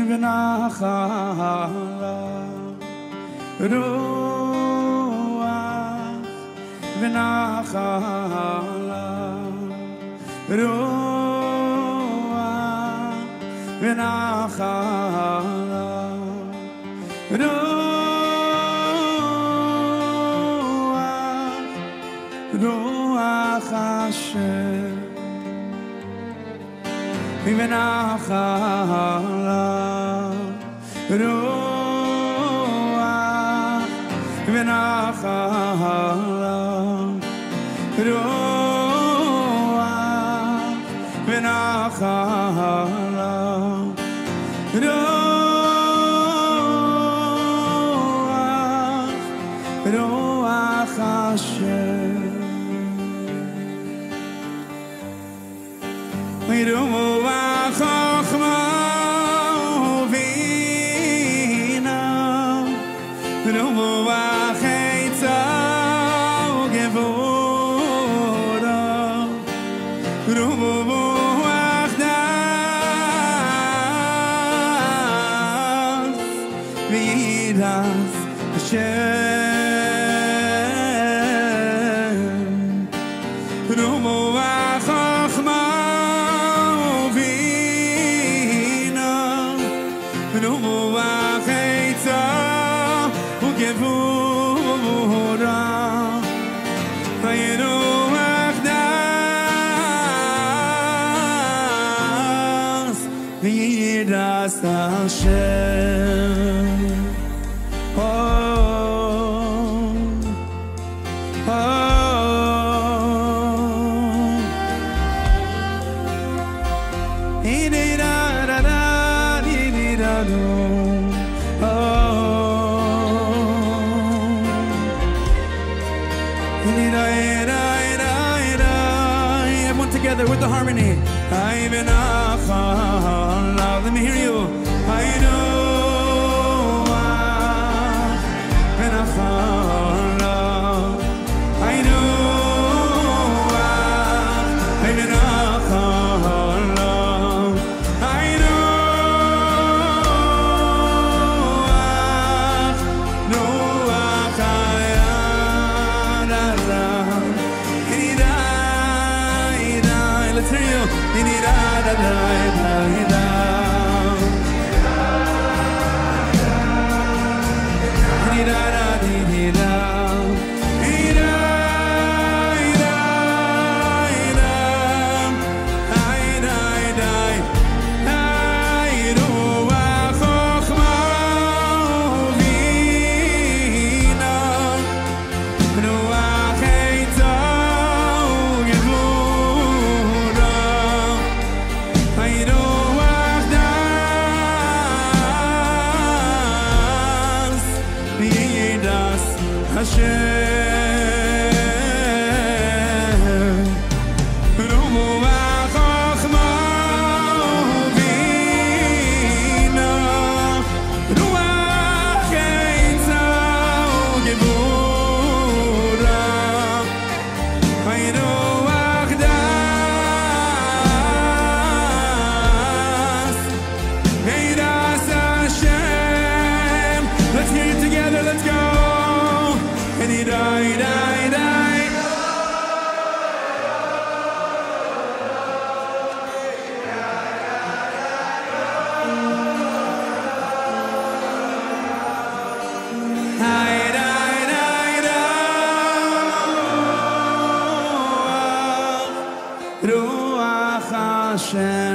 ונחלה רוח ונחלה רוח ונחלה רוח השם ונחלה רוח ונחלה רוח ונחלה רוח השם רוח חוכמה רוח עצה וגבורה רוח דעת ויראת השם רוח חוכמה ובינה רוח עצה וגבורה das Hashem. Oh, oh, everyone together with the harmony. Let me hear you. I know. Let's hear you.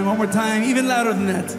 One more time, even louder than that.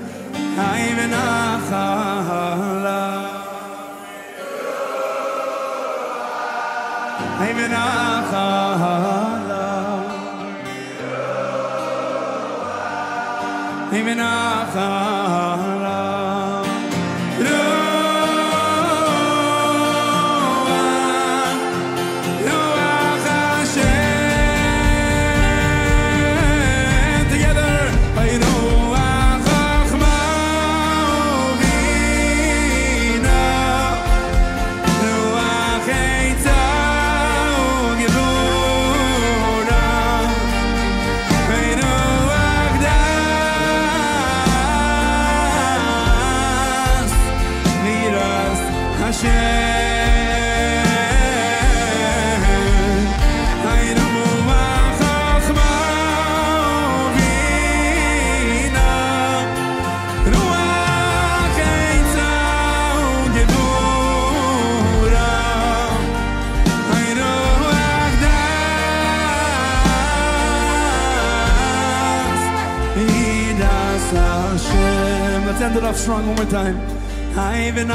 Let's end it off strong one more time. Amen.